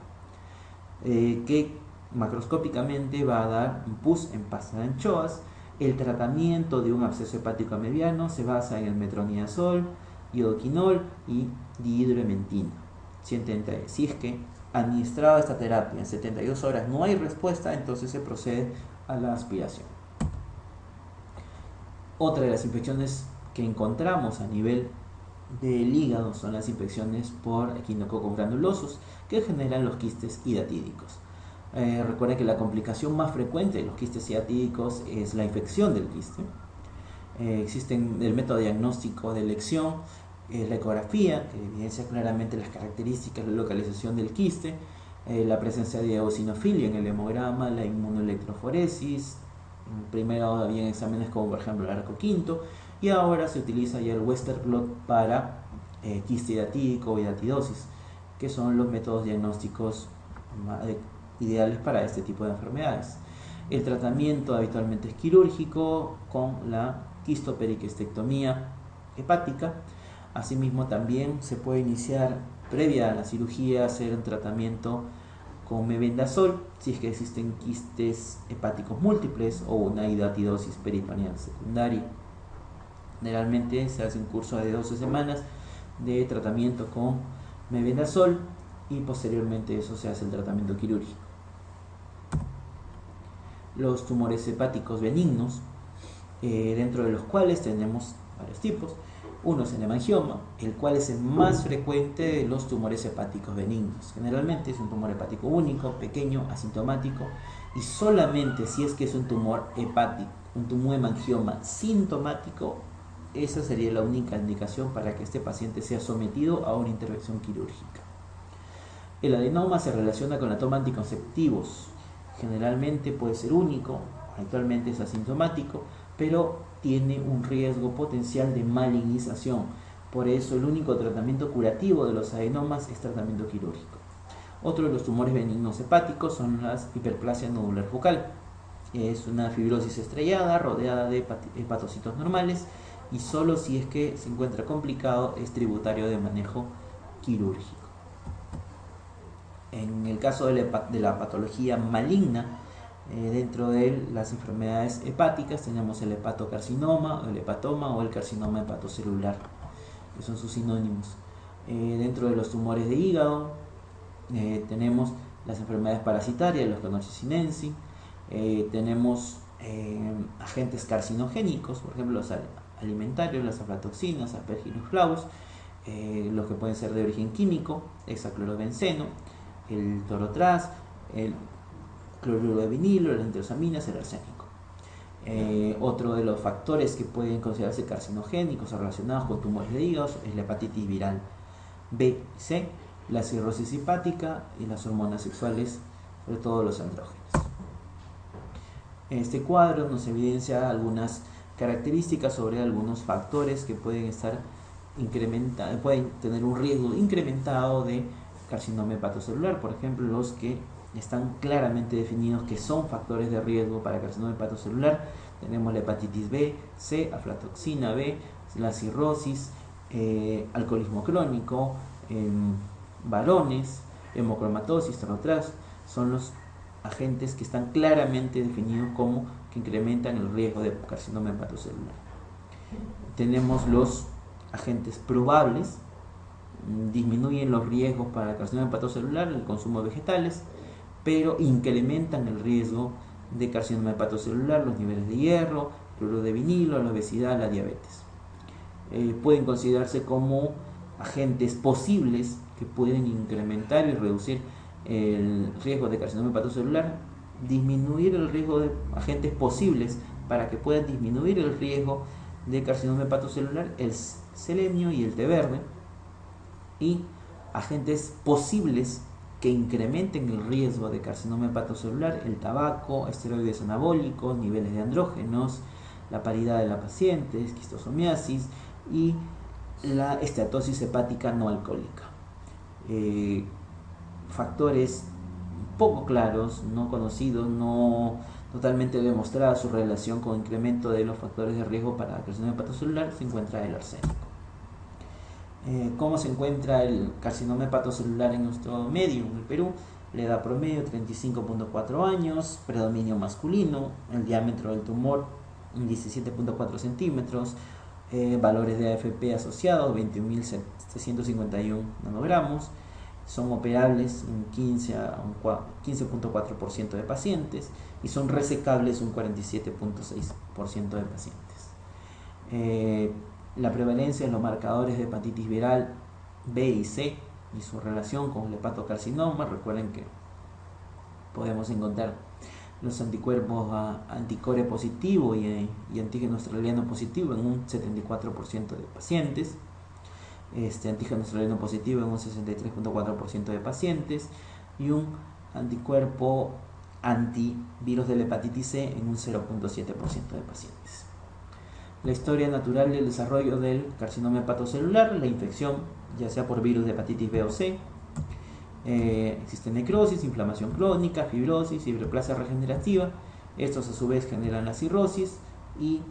que macroscópicamente va a dar un pus en pasta de anchoas. El tratamiento de un absceso hepático amebiano se basa en el metronidazol, iodoquinol y dihidroementina. Si es que administrada esta terapia en 72 horas no hay respuesta, entonces se procede a la aspiración. Otra de las infecciones que encontramos a nivel del hígado son las infecciones por equinococos granulosos que generan los quistes hidatídicos. Recuerden que la complicación más frecuente de los quistes hidatídicos es la infección del quiste. Existen el método diagnóstico de elección, la ecografía, que evidencia claramente las características de localización del quiste, la presencia de eosinofilia en el hemograma, la inmunoelectroforesis. Primero había exámenes como por ejemplo el arco quinto, y ahora se utiliza ya el Western blot para quiste hidatídico o hidatidosis, que son los métodos diagnósticos ideales para este tipo de enfermedades. El tratamiento habitualmente es quirúrgico con la quistoperiquistectomía hepática. Asimismo, también se puede iniciar previa a la cirugía hacer un tratamiento con mebendazol si es que existen quistes hepáticos múltiples o una hidatidosis peritoneal secundaria. Generalmente se hace un curso de 12 semanas de tratamiento con mebendazol y posteriormente eso se hace el tratamiento quirúrgico. Los tumores hepáticos benignos, dentro de los cuales tenemos varios tipos. Uno es el hemangioma, el cual es el más frecuente de los tumores hepáticos benignos. Generalmente es un tumor hepático único, pequeño, asintomático, y solamente si es que es un tumor hepático, un tumor hemangioma sintomático, esa sería la única indicación para que este paciente sea sometido a una intervención quirúrgica. El adenoma se relaciona con la toma de anticonceptivos. Generalmente puede ser único, actualmente es asintomático, pero tiene un riesgo potencial de malignización. Por eso el único tratamiento curativo de los adenomas es tratamiento quirúrgico. Otro de los tumores benignos hepáticos son las hiperplasia nodular focal. Es una fibrosis estrellada rodeada de hepatocitos normales y solo si es que se encuentra complicado es tributario de manejo quirúrgico. En el caso de la patología maligna, dentro de las enfermedades hepáticas tenemos el hepatocarcinoma, el hepatoma o el carcinoma hepatocelular, que son sus sinónimos. Dentro de los tumores de hígado tenemos las enfermedades parasitarias, los Clonochi-Sinensis, tenemos agentes carcinogénicos, por ejemplo los alimentarios, las aflatoxinas, Aspergillus flavus, los que pueden ser de origen químico, hexaclorobenceno, el torotraz, el cloruro de vinilo, las nitrosaminas, el arsénico. Otro de los factores que pueden considerarse carcinogénicos o relacionados con tumores de hígado es la hepatitis viral B y C, la cirrosis hepática y las hormonas sexuales, sobre todo los andrógenos. Este cuadro nos evidencia algunas características sobre algunos factores que pueden pueden tener un riesgo incrementado de carcinoma hepatocelular. Por ejemplo, los que están claramente definidos que son factores de riesgo para carcinoma hepatocelular, tenemos la hepatitis B, C, aflatoxina B, la cirrosis, alcoholismo crónico, varones, hemocromatosis, torotraz, son los agentes que están claramente definidos como que incrementan el riesgo de carcinoma hepatocelular. Tenemos los agentes probables, disminuyen los riesgos para el carcinoma hepatocelular, el consumo de vegetales, pero incrementan el riesgo de carcinoma hepatocelular, los niveles de hierro, cloruro de vinilo, la obesidad, la diabetes. Pueden considerarse como agentes posibles que pueden incrementar y reducir el riesgo de carcinoma hepatocelular, disminuir el riesgo de agentes posibles para que puedan disminuir el riesgo de carcinoma hepatocelular, el selenio y el té verde, y agentes posibles que incrementen el riesgo de carcinoma hepatocelular, el tabaco, esteroides anabólicos, niveles de andrógenos, la paridad de la paciente, esquistosomiasis y la esteatosis hepática no alcohólica. Factores poco claros, no conocidos, no totalmente demostrada su relación con incremento de los factores de riesgo para la carcinoma hepatocelular, se encuentra el arsénico. ¿Cómo se encuentra el carcinoma hepatocelular en nuestro medio, en el Perú? La edad promedio 35.4 años, predominio masculino, el diámetro del tumor 17.4 centímetros, valores de AFP asociados 21.751 nanogramos, son operables en 15.4% de pacientes y son resecables un 47.6% de pacientes. La prevalencia de los marcadores de hepatitis viral B y C y su relación con el hepatocarcinoma. Recuerden que podemos encontrar los anticuerpos anticore positivo y antígeno australiano positivo en un 74% de pacientes, antígeno australiano positivo en un 63.4% de pacientes y un anticuerpo antivirus de la hepatitis C en un 0.7% de pacientes. La historia natural del desarrollo del carcinoma hepatocelular, la infección ya sea por virus de hepatitis B o C, existe necrosis, inflamación crónica, fibrosis, fibroplasia regenerativa. Estos a su vez generan la cirrosis y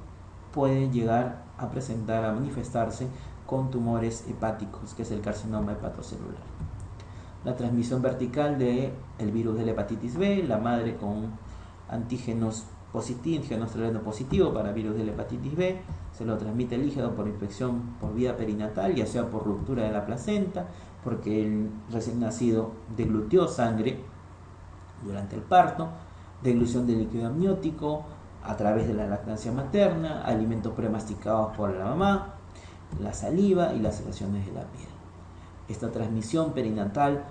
pueden llegar a manifestarse con tumores hepáticos, que es el carcinoma hepatocelular. La transmisión vertical del virus de la hepatitis B, la madre con antígenos positivo, antígeno australiano positivo para virus de la hepatitis B, se lo transmite el hígado por infección por vía perinatal, ya sea por ruptura de la placenta, porque el recién nacido deglutió sangre durante el parto, deglución de líquido amniótico a través de la lactancia materna, alimentos premasticados por la mamá, la saliva y laceraciones de la piel. Esta transmisión perinatal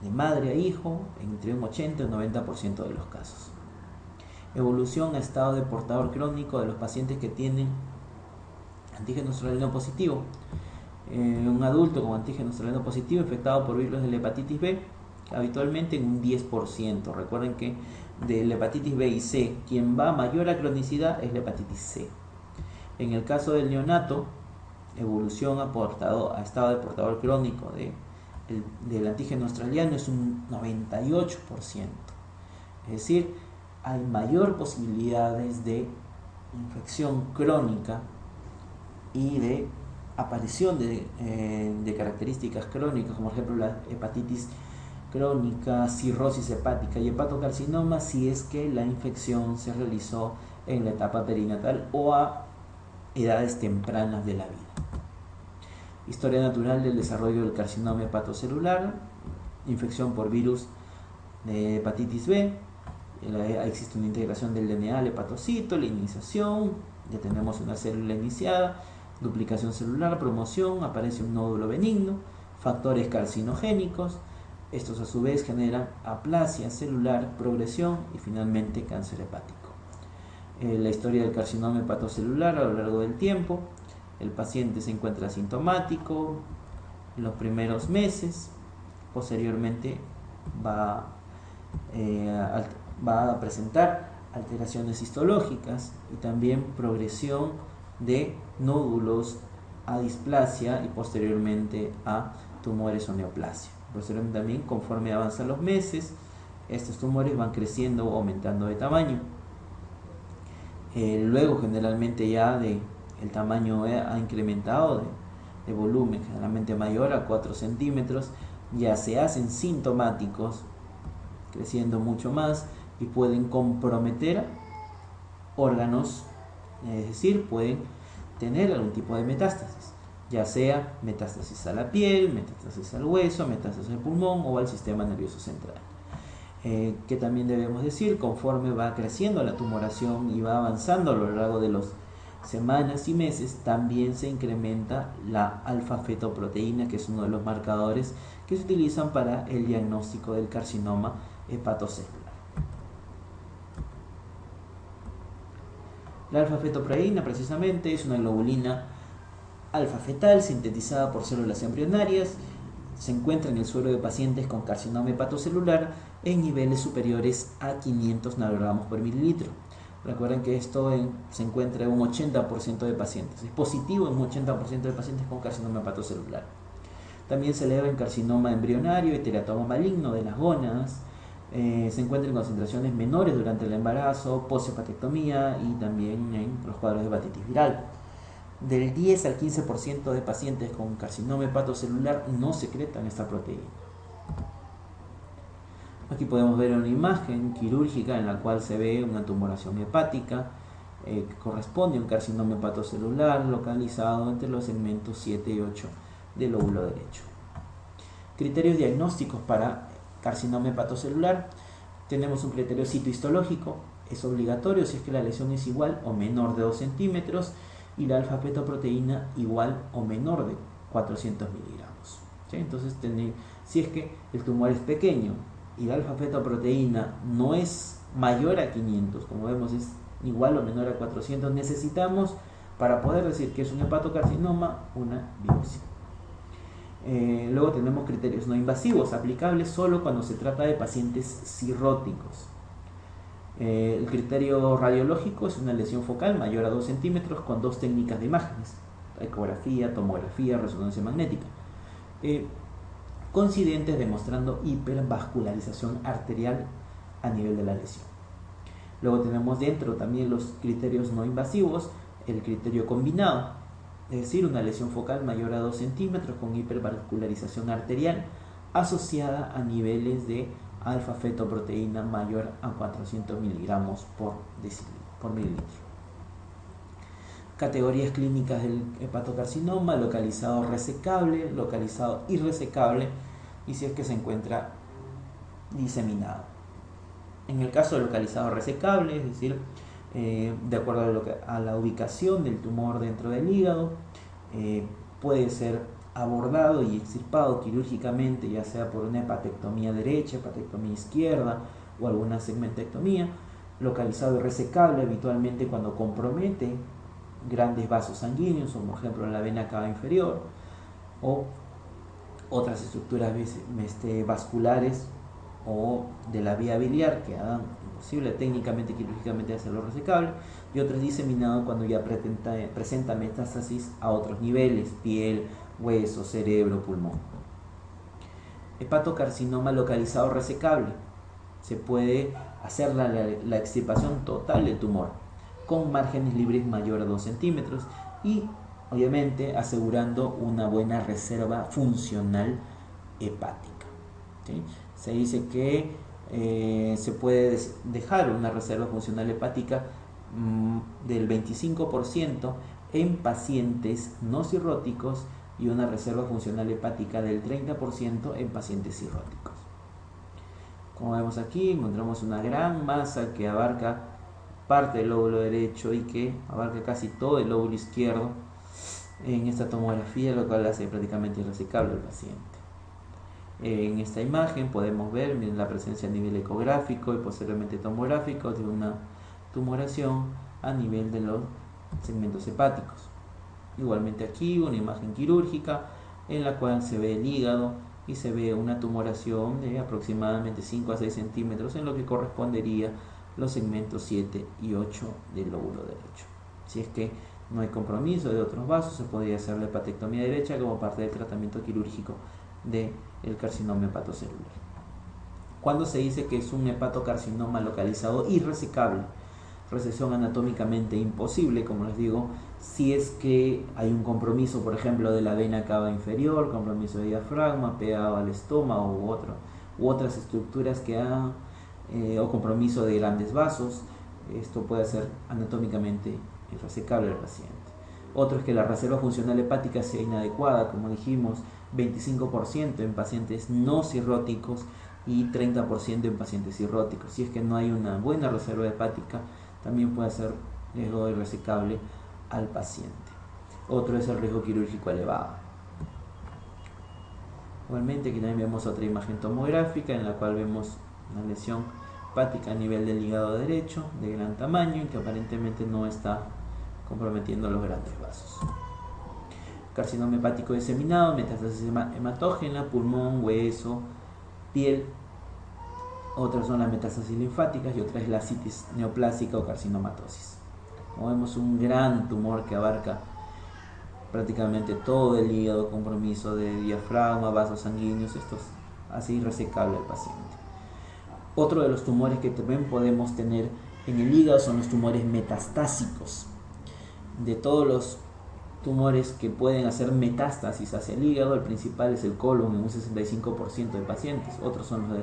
de madre a hijo entre un 80 y un 90% de los casos. Evolución a estado de portador crónico de los pacientes que tienen antígeno australiano positivo. Un adulto con antígeno australiano positivo infectado por virus de la hepatitis B, habitualmente en un 10%. Recuerden que de la hepatitis B y C, quien va a mayor a cronicidad es la hepatitis C. En el caso del neonato, evolución a estado de portador crónico del antígeno australiano es un 98%. Es decir, hay mayor posibilidades de infección crónica y de aparición de características crónicas, como por ejemplo la hepatitis crónica, cirrosis hepática y hepatocarcinoma, si es que la infección se realizó en la etapa perinatal o a edades tempranas de la vida. Historia natural del desarrollo del carcinoma hepatocelular, infección por virus de hepatitis B, existe una integración del DNA al hepatocito, la iniciación, ya tenemos una célula iniciada, duplicación celular, promoción, aparece un nódulo benigno, factores carcinogénicos, estos a su vez generan aplasia celular, progresión y finalmente cáncer hepático. La historia del carcinoma hepatocelular a lo largo del tiempo, el paciente se encuentra asintomático en los primeros meses, posteriormente va a presentar alteraciones histológicas y también progresión de nódulos a displasia y posteriormente a tumores o neoplasia. Posteriormente también, conforme avanzan los meses, estos tumores van creciendo o aumentando de tamaño. Luego generalmente ya el tamaño ha incrementado de volumen, generalmente mayor a 4 centímetros, ya se hacen sintomáticos, creciendo mucho más y pueden comprometer órganos, es decir, pueden tener algún tipo de metástasis, ya sea metástasis a la piel, metástasis al hueso, metástasis al pulmón o al sistema nervioso central. Que también debemos decir, conforme va creciendo la tumoración y va avanzando a lo largo de las semanas y meses, también se incrementa la alfa-fetoproteína, que es uno de los marcadores que se utilizan para el diagnóstico del carcinoma hepatocelular. La alfa-fetoproteína precisamente es una globulina alfa-fetal sintetizada por células embrionarias. Se encuentra en el suero de pacientes con carcinoma hepatocelular en niveles superiores a 500 nanogramos por mililitro. Recuerden que esto se encuentra en un 80% de pacientes. Es positivo en un 80% de pacientes con carcinoma hepatocelular. También se eleva en carcinoma embrionario y teratoma maligno de las gónadas. Se encuentra en concentraciones menores durante el embarazo, poshepatectomía y también en los cuadros de hepatitis viral. Del 10 al 15% de pacientes con carcinoma hepatocelular no secretan esta proteína. Aquí podemos ver una imagen quirúrgica en la cual se ve una tumoración hepática que corresponde a un carcinoma hepatocelular localizado entre los segmentos 7 y 8 del lóbulo derecho. Criterios diagnósticos para carcinoma hepatocelular. Tenemos un criterio citohistológico, es obligatorio si es que la lesión es igual o menor de 2 centímetros y la alfa-fetoproteína igual o menor de 400 miligramos. ¿Sí? Entonces, si es que el tumor es pequeño y la alfa-fetoproteína no es mayor a 500, como vemos es igual o menor a 400, necesitamos, para poder decir que es un hepatocarcinoma, una biopsia. Luego tenemos criterios no invasivos, aplicables solo cuando se trata de pacientes cirróticos. El criterio radiológico es una lesión focal mayor a 2 centímetros con 2 técnicas de imágenes: ecografía, tomografía, resonancia magnética, coincidentes demostrando hipervascularización arterial a nivel de la lesión. Luego tenemos dentro también los criterios no invasivos, el criterio combinado, es decir, una lesión focal mayor a 2 centímetros con hipervascularización arterial asociada a niveles de alfa-fetoproteína mayor a 400 miligramos por mililitro. Categorías clínicas del hepatocarcinoma: localizado resecable, localizado irresecable y si es que se encuentra diseminado. En el caso de localizado resecable, es decir, de acuerdo a la ubicación del tumor dentro del hígado, puede ser abordado y extirpado quirúrgicamente, ya sea por una hepatectomía derecha, hepatectomía izquierda o alguna segmentectomía. Localizado irresecable habitualmente cuando compromete grandes vasos sanguíneos, como por ejemplo la vena cava inferior o otras estructuras vasculares o de la vía biliar que hagan imposible técnicamente quirúrgicamente hacerlo resecable, y otro es diseminado cuando ya presenta metástasis a otros niveles: piel, hueso, cerebro, pulmón. Hepatocarcinoma localizado resecable: se puede hacer la extirpación total del tumor con márgenes libres mayor a 2 centímetros y obviamente asegurando una buena reserva funcional hepática. ¿Sí? Se dice que se puede dejar una reserva funcional hepática del 25% en pacientes no cirróticos y una reserva funcional hepática del 30% en pacientes cirróticos. Como vemos aquí, encontramos una gran masa que abarca parte del lóbulo derecho y que abarca casi todo el lóbulo izquierdo en esta tomografía, lo cual hace prácticamente irresecable al paciente. En esta imagen podemos ver la presencia a nivel ecográfico y posteriormente tomográfico de una tumoración a nivel de los segmentos hepáticos. Igualmente aquí una imagen quirúrgica en la cual se ve el hígado y se ve una tumoración de aproximadamente 5 a 6 centímetros en lo que correspondería los segmentos 7 y 8 del lóbulo derecho. Si es que no hay compromiso de otros vasos, se podría hacer la hepatectomía derecha como parte del tratamiento quirúrgico del carcinoma hepatocelular. Cuando se dice que es un hepatocarcinoma localizado irresecable, resección anatómicamente imposible, como les digo, si es que hay un compromiso, por ejemplo, de la vena cava inferior, compromiso de diafragma, pegado al estómago u otras estructuras que hagan, o compromiso de grandes vasos, esto puede ser anatómicamente irresecable al paciente. Otro es que la reserva funcional hepática sea inadecuada, como dijimos, 25% en pacientes no cirróticos y 30% en pacientes cirróticos. Si es que no hay una buena reserva hepática, también puede ser riesgo irresecable al paciente. Otro es el riesgo quirúrgico elevado. Igualmente aquí también vemos otra imagen tomográfica en la cual vemos una lesión hepática a nivel del hígado derecho de gran tamaño y que aparentemente no está comprometiendo los grandes vasos. Carcinoma hepático diseminado, metástasis hematógena, pulmón, hueso, piel. Otras son las metástasis linfáticas y otra es la ascitis neoplásica o carcinomatosis. Como vemos, un gran tumor que abarca prácticamente todo el hígado, compromiso de diafragma, vasos sanguíneos, esto hace irresecable al paciente. Otro de los tumores que también podemos tener en el hígado son los tumores metastásicos. De todos los tumores que pueden hacer metástasis hacia el hígado, el principal es el colon en un 65% de pacientes. Otros son los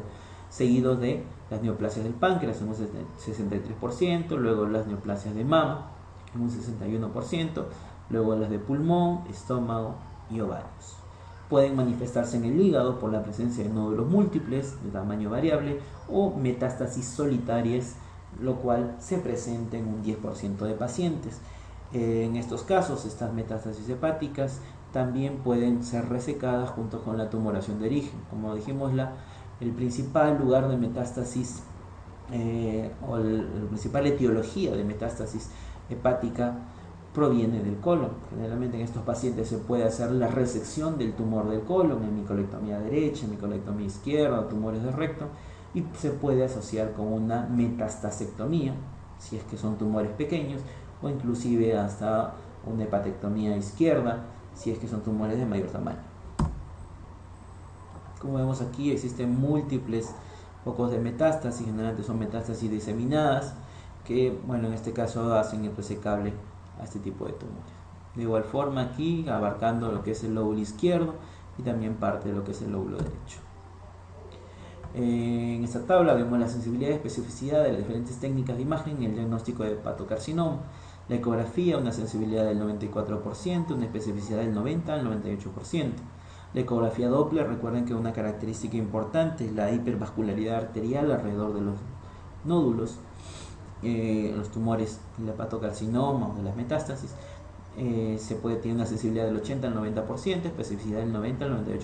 seguidos de las neoplasias del páncreas en un 63%, luego las neoplasias de mama en un 61%, luego las de pulmón, estómago y ovarios. Pueden manifestarse en el hígado por la presencia de nódulos múltiples de tamaño variable o metástasis solitarias, lo cual se presenta en un 10% de pacientes. En estos casos, estas metástasis hepáticas también pueden ser resecadas junto con la tumoración de origen. Como dijimos, el principal lugar de metástasis o la principal etiología de metástasis hepática proviene del colon. Generalmente en estos pacientes se puede hacer la resección del tumor del colon en micolectomía derecha, en micolectomía izquierda, tumores de recto, y se puede asociar con una metastasectomía, si es que son tumores pequeños, o inclusive hasta una hepatectomía izquierda, si es que son tumores de mayor tamaño. Como vemos aquí, existen múltiples focos de metástasis, generalmente son metástasis diseminadas, que bueno, en este caso hacen irresecable a este tipo de tumores. De igual forma aquí, abarcando lo que es el lóbulo izquierdo y también parte de lo que es el lóbulo derecho. En esta tabla vemos la sensibilidad y especificidad de las diferentes técnicas de imagen en el diagnóstico de hepatocarcinoma. La ecografía, una sensibilidad del 94%, una especificidad del 90 al 98%. La ecografía Doppler, recuerden que una característica importante es la hipervascularidad arterial alrededor de los nódulos. Los tumores del hepatocarcinoma o de las metástasis se puede tener una sensibilidad del 80 al 90%, especificidad del 90 al 98%.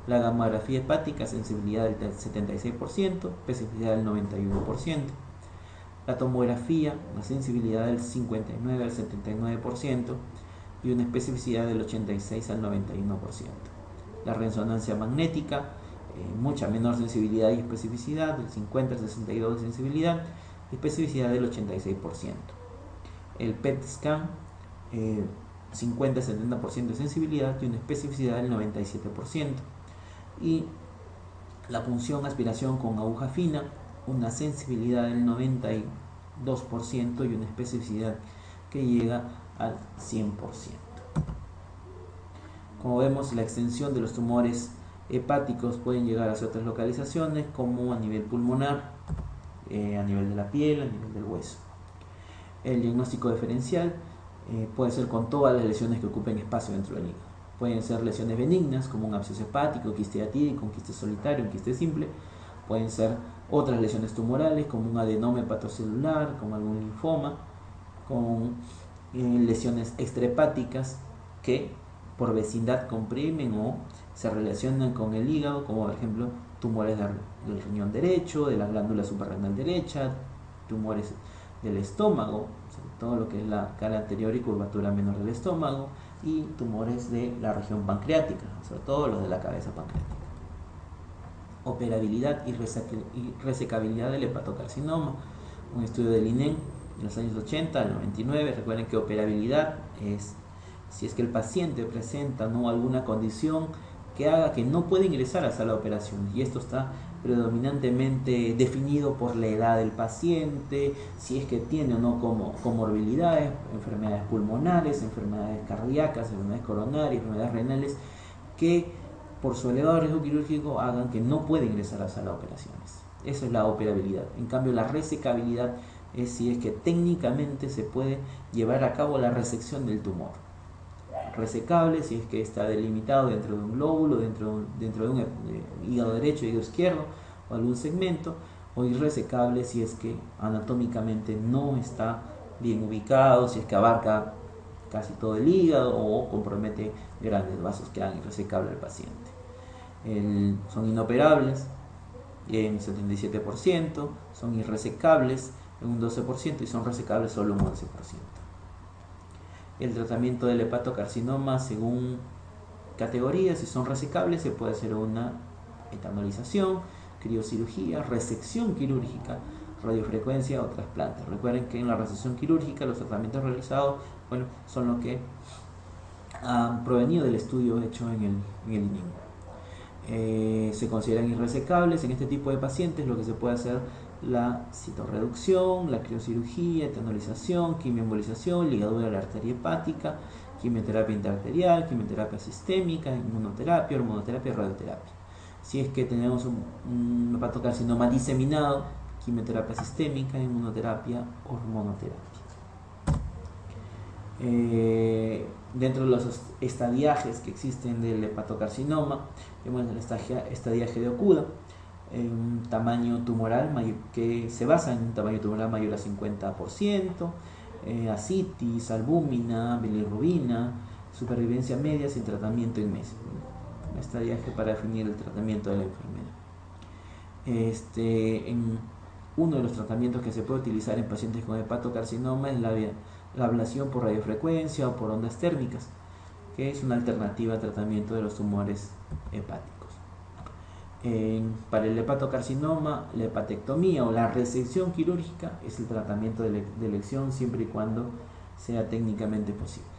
La gamografía hepática, sensibilidad del 76%, especificidad del 91%. La tomografía, una sensibilidad del 59 al 79% y una especificidad del 86 al 91%. La resonancia magnética, mucha menor sensibilidad y especificidad, del 50 al 62% de sensibilidad y especificidad del 86%. El PET scan, 50 al 70% de sensibilidad y una especificidad del 97%. Y la punción aspiración con aguja fina, una sensibilidad del 92% y una especificidad que llega al 100%. Como vemos, la extensión de los tumores hepáticos pueden llegar hacia otras localizaciones, como a nivel pulmonar, a nivel de la piel, a nivel del hueso. El diagnóstico diferencial puede ser con todas las lesiones que ocupen espacio dentro del hígado. Pueden ser lesiones benignas, como un absceso hepático, quiste atípico, un quiste solitario, un quiste simple. Pueden ser otras lesiones tumorales, como un adenoma hepatocelular, como algún linfoma, con lesiones extrahepáticas que por vecindad comprimen o se relacionan con el hígado, como por ejemplo tumores del riñón derecho, de la glándula suprarrenal derecha, tumores del estómago, sobre todo lo que es la cara anterior y curvatura menor del estómago, y tumores de la región pancreática, sobre todo los de la cabeza pancreática. Operabilidad y resecabilidad del hepatocarcinoma, un estudio del INEM en los años 80 al 99. Recuerden que operabilidad es si es que el paciente presenta alguna condición que haga que no pueda ingresar a sala de operación, y esto está predominantemente definido por la edad del paciente, si es que tiene o no comorbilidades, enfermedades pulmonares, enfermedades cardíacas, enfermedades coronarias, enfermedades renales, que por su elevado riesgo quirúrgico hagan que no pueda ingresar a sala de operaciones. Eso es la operabilidad. En cambio, la resecabilidad es si es que técnicamente se puede llevar a cabo la resección del tumor. Resecable si es que está delimitado dentro de un lóbulo, dentro de un hígado derecho, hígado izquierdo o algún segmento, o irresecable si es que anatómicamente no está bien ubicado, si es que abarca casi todo el hígado o compromete grandes vasos que hagan irresecable al paciente. Son inoperables en 77%, son irresecables en un 12% y son resecables solo un 11%. El tratamiento del hepatocarcinoma según categorías, si son resecables, se puede hacer una etanolización, criocirugía, resección quirúrgica, radiofrecuencia o trasplante. Recuerden que en la resección quirúrgica los tratamientos realizados son los que han provenido del estudio hecho en el INIM. Se consideran irresecables en este tipo de pacientes. Lo que se puede hacer: la citorreducción, la criocirugía, etanolización, quimioembolización, ligadura de la arteria hepática, quimioterapia intraarterial, quimioterapia sistémica, inmunoterapia, hormonoterapia, radioterapia. Si es que tenemos un hepatocarcinoma diseminado, quimioterapia sistémica, inmunoterapia, hormonoterapia. Dentro de los estadiajes que existen del hepatocarcinoma, tenemos el estadiaje de Okuda, un tamaño tumoral que se basa en un tamaño tumoral mayor a 50%, ascitis, albúmina, bilirrubina, supervivencia media sin tratamiento en meses. Esta ya es que para definir el tratamiento de la enfermedad. Uno de los tratamientos que se puede utilizar en pacientes con hepatocarcinoma es la ablación por radiofrecuencia o por ondas térmicas, que es una alternativa al tratamiento de los tumores hepáticos. Para el hepatocarcinoma, la hepatectomía o la resección quirúrgica es el tratamiento de elección siempre y cuando sea técnicamente posible.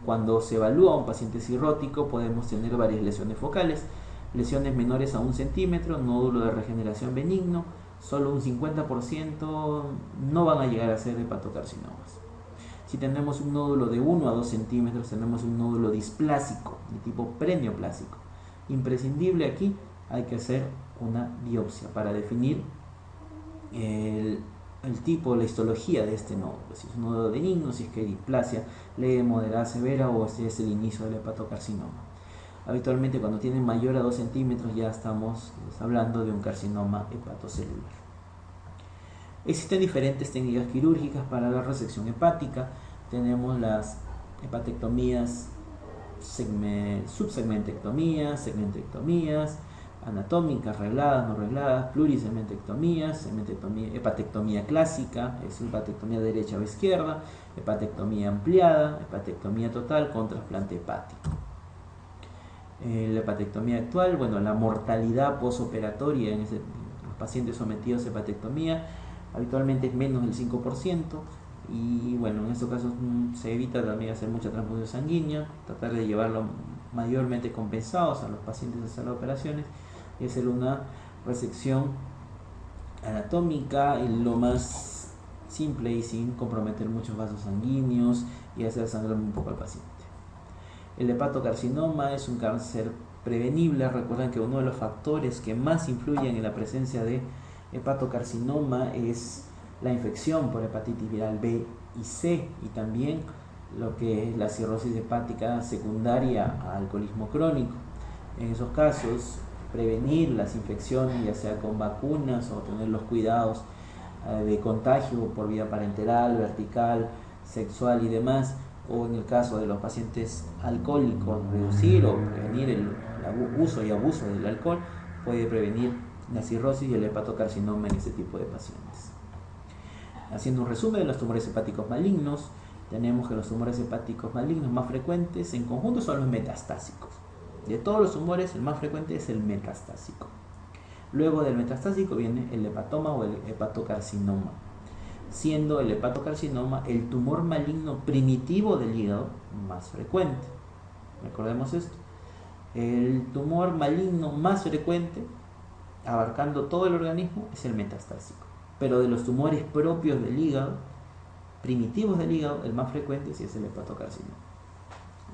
Cuando se evalúa a un paciente cirrótico podemos tener varias lesiones focales, lesiones menores a 1 centímetro, nódulo de regeneración benigno, solo un 50% no van a llegar a ser hepatocarcinomas. Si tenemos un nódulo de 1 a 2 centímetros, tenemos un nódulo displásico de tipo preneoplásico. Imprescindible aquí, hay que hacer una biopsia para definir el tipo, la histología de este nódulo. Si es un nódulo benigno, si es que hay displasia leve, moderada, severa o si es el inicio del hepatocarcinoma. Habitualmente cuando tienen mayor a 2 centímetros ya estamos hablando de un carcinoma hepatocelular. Existen diferentes técnicas quirúrgicas para la resección hepática. Tenemos las hepatectomías, subsegmentectomías, segmentectomías, anatómicas, regladas, no regladas, plurisegmentectomías, hepatectomía clásica, es hepatectomía derecha o izquierda, hepatectomía ampliada, hepatectomía total con trasplante hepático. La hepatectomía actual, bueno, la mortalidad posoperatoria en los pacientes sometidos a hepatectomía habitualmente es menos del 5%, y bueno, en estos casos se evita también hacer mucha transfusión sanguínea, tratar de llevarlo mayormente compensados a los pacientes a hacer las operaciones y hacer una resección anatómica lo más simple y sin comprometer muchos vasos sanguíneos y hacer sangrar un poco al paciente. El hepatocarcinoma es un cáncer prevenible. Recuerden que uno de los factores que más influyen en la presencia de hepatocarcinoma es la infección por hepatitis viral B y C, y también lo que es la cirrosis hepática secundaria a alcoholismo crónico. En esos casos, prevenir las infecciones, ya sea con vacunas o tener los cuidados de contagio por vía parenteral, vertical, sexual y demás, o en el caso de los pacientes alcohólicos, reducir o prevenir el uso y abuso del alcohol, puede prevenir la cirrosis y el hepatocarcinoma en ese tipo de pacientes. Haciendo un resumen de los tumores hepáticos malignos, tenemos que los tumores hepáticos malignos más frecuentes en conjunto son los metastásicos. De todos los tumores, el más frecuente es el metastásico. Luego del metastásico viene el hepatoma o el hepatocarcinoma, siendo el hepatocarcinoma el tumor maligno primitivo del hígado más frecuente. Recordemos esto. El tumor maligno más frecuente, abarcando todo el organismo, es el metastásico. Pero de los tumores propios del hígado, primitivos del hígado, el más frecuente sí es el hepatocarcinoma.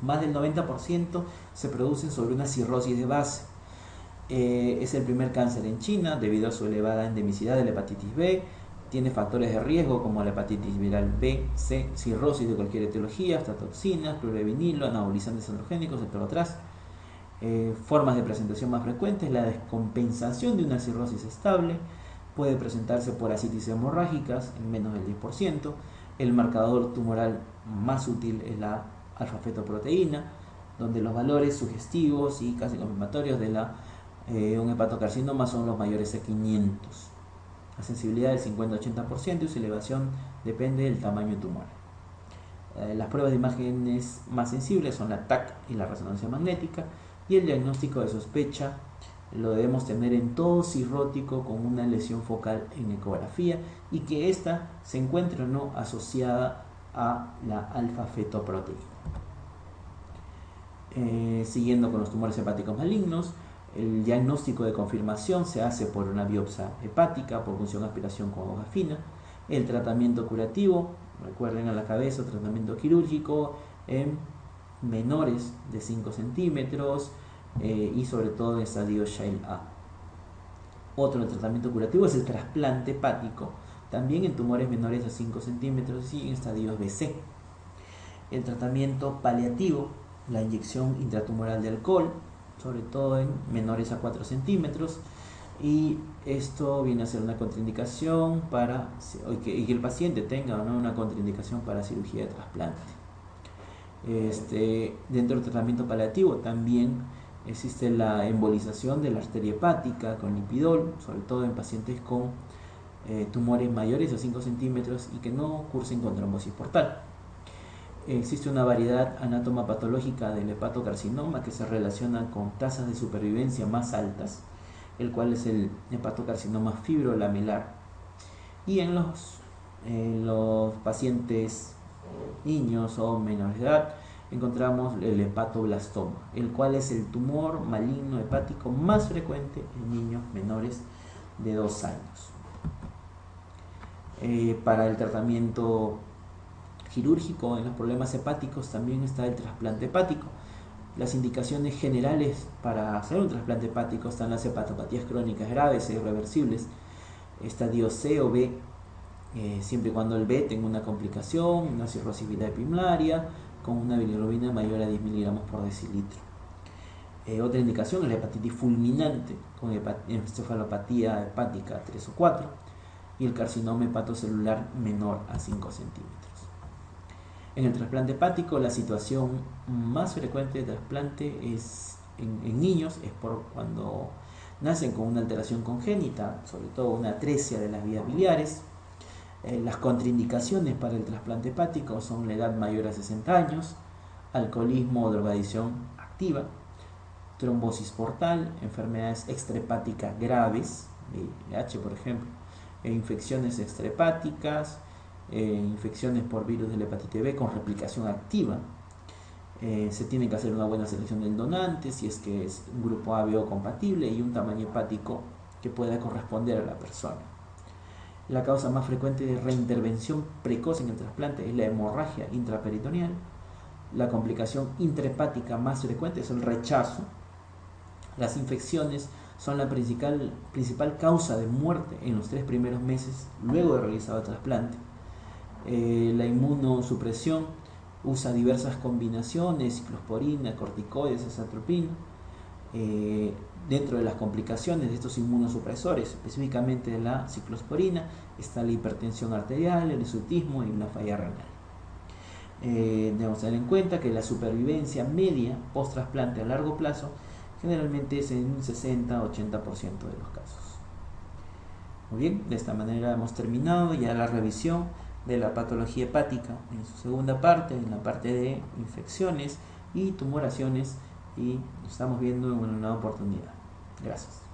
Más del 90% se producen sobre una cirrosis de base. Es el primer cáncer en China debido a su elevada endemicidad de la hepatitis B. Tiene factores de riesgo como la hepatitis viral B, C, cirrosis de cualquier etiología, hasta toxinas, clorovinilo, anabolizantes androgénicos, entre otras. Formas de presentación más frecuentes: la descompensación de una cirrosis estable, puede presentarse por ascitis hemorrágicas en menos del 10%. El marcador tumoral más útil es la alfa-fetoproteína, donde los valores sugestivos y casi confirmatorios de un hepatocarcinoma son los mayores a 500. La sensibilidad del 50-80% y su elevación depende del tamaño tumoral. Las pruebas de imágenes más sensibles son la TAC y la resonancia magnética, y el diagnóstico de sospecha lo debemos tener en todo cirrótico con una lesión focal en ecografía y que ésta se encuentre o no asociada a la alfa-fetoproteína. Siguiendo con los tumores hepáticos malignos, el diagnóstico de confirmación se hace por una biopsia hepática, por punción aspiración con hoja fina. El tratamiento curativo, recuerden a la cabeza, tratamiento quirúrgico en menores de 5 centímetros y sobre todo en estadio Child A. Otro tratamiento curativo es el trasplante hepático, también en tumores menores a 5 centímetros y en estadios BC. El tratamiento paliativo, la inyección intratumoral de alcohol, sobre todo en menores a 4 centímetros. y esto viene a ser una contraindicación para y que el paciente tenga, ¿no?, una contraindicación para cirugía de trasplante. Dentro del tratamiento paliativo también existe la embolización de la arteria hepática con lipidol, sobre todo en pacientes con tumores mayores a 5 centímetros y que no cursen con trombosis portal. Existe una variedad anatomopatológica del hepatocarcinoma que se relaciona con tasas de supervivencia más altas, el cual es el hepatocarcinoma fibrolamelar. Y en los pacientes niños o menores de edad encontramos el hepatoblastoma, el cual es el tumor maligno hepático más frecuente en niños menores de 2 años. Para el tratamiento quirúrgico en los problemas hepáticos también está el trasplante hepático. Las indicaciones generales para hacer un trasplante hepático están las hepatopatías crónicas graves e irreversibles, estadio C o B, siempre y cuando el B tenga una complicación, una cirrosis primaria, con una bilirrubina mayor a 10 miligramos por decilitro. Otra indicación es la hepatitis fulminante, con encefalopatía hepática 3 o 4, y el carcinoma hepatocelular menor a 5 centímetros. En el trasplante hepático, la situación más frecuente de trasplante es en niños, es por cuando nacen con una alteración congénita, sobre todo una atresia de las vías biliares. Las contraindicaciones para el trasplante hepático son la edad mayor a 60 años, alcoholismo o drogadicción activa, trombosis portal, enfermedades extrahepáticas graves, VIH por ejemplo, infecciones extrahepáticas, infecciones por virus de la hepatitis B con replicación activa. Se tiene que hacer una buena selección del donante si es que es un grupo AB compatible y un tamaño hepático que pueda corresponder a la persona. La causa más frecuente de reintervención precoz en el trasplante es la hemorragia intraperitoneal. La complicación intrahepática más frecuente es el rechazo. Las infecciones son la principal causa de muerte en los 3 primeros meses luego de realizado el trasplante. La inmunosupresión usa diversas combinaciones, ciclosporina, corticoides, azatropina. Dentro de las complicaciones de estos inmunosupresores, específicamente de la ciclosporina, está la hipertensión arterial, el hirsutismo y la falla renal. Debemos tener en cuenta que la supervivencia media post-trasplante a largo plazo generalmente es en un 60-80% de los casos. Muy bien, de esta manera hemos terminado ya la revisión de la patología hepática en su segunda parte, en la parte de infecciones y tumoraciones, y nos estamos viendo en una nueva oportunidad. Gracias.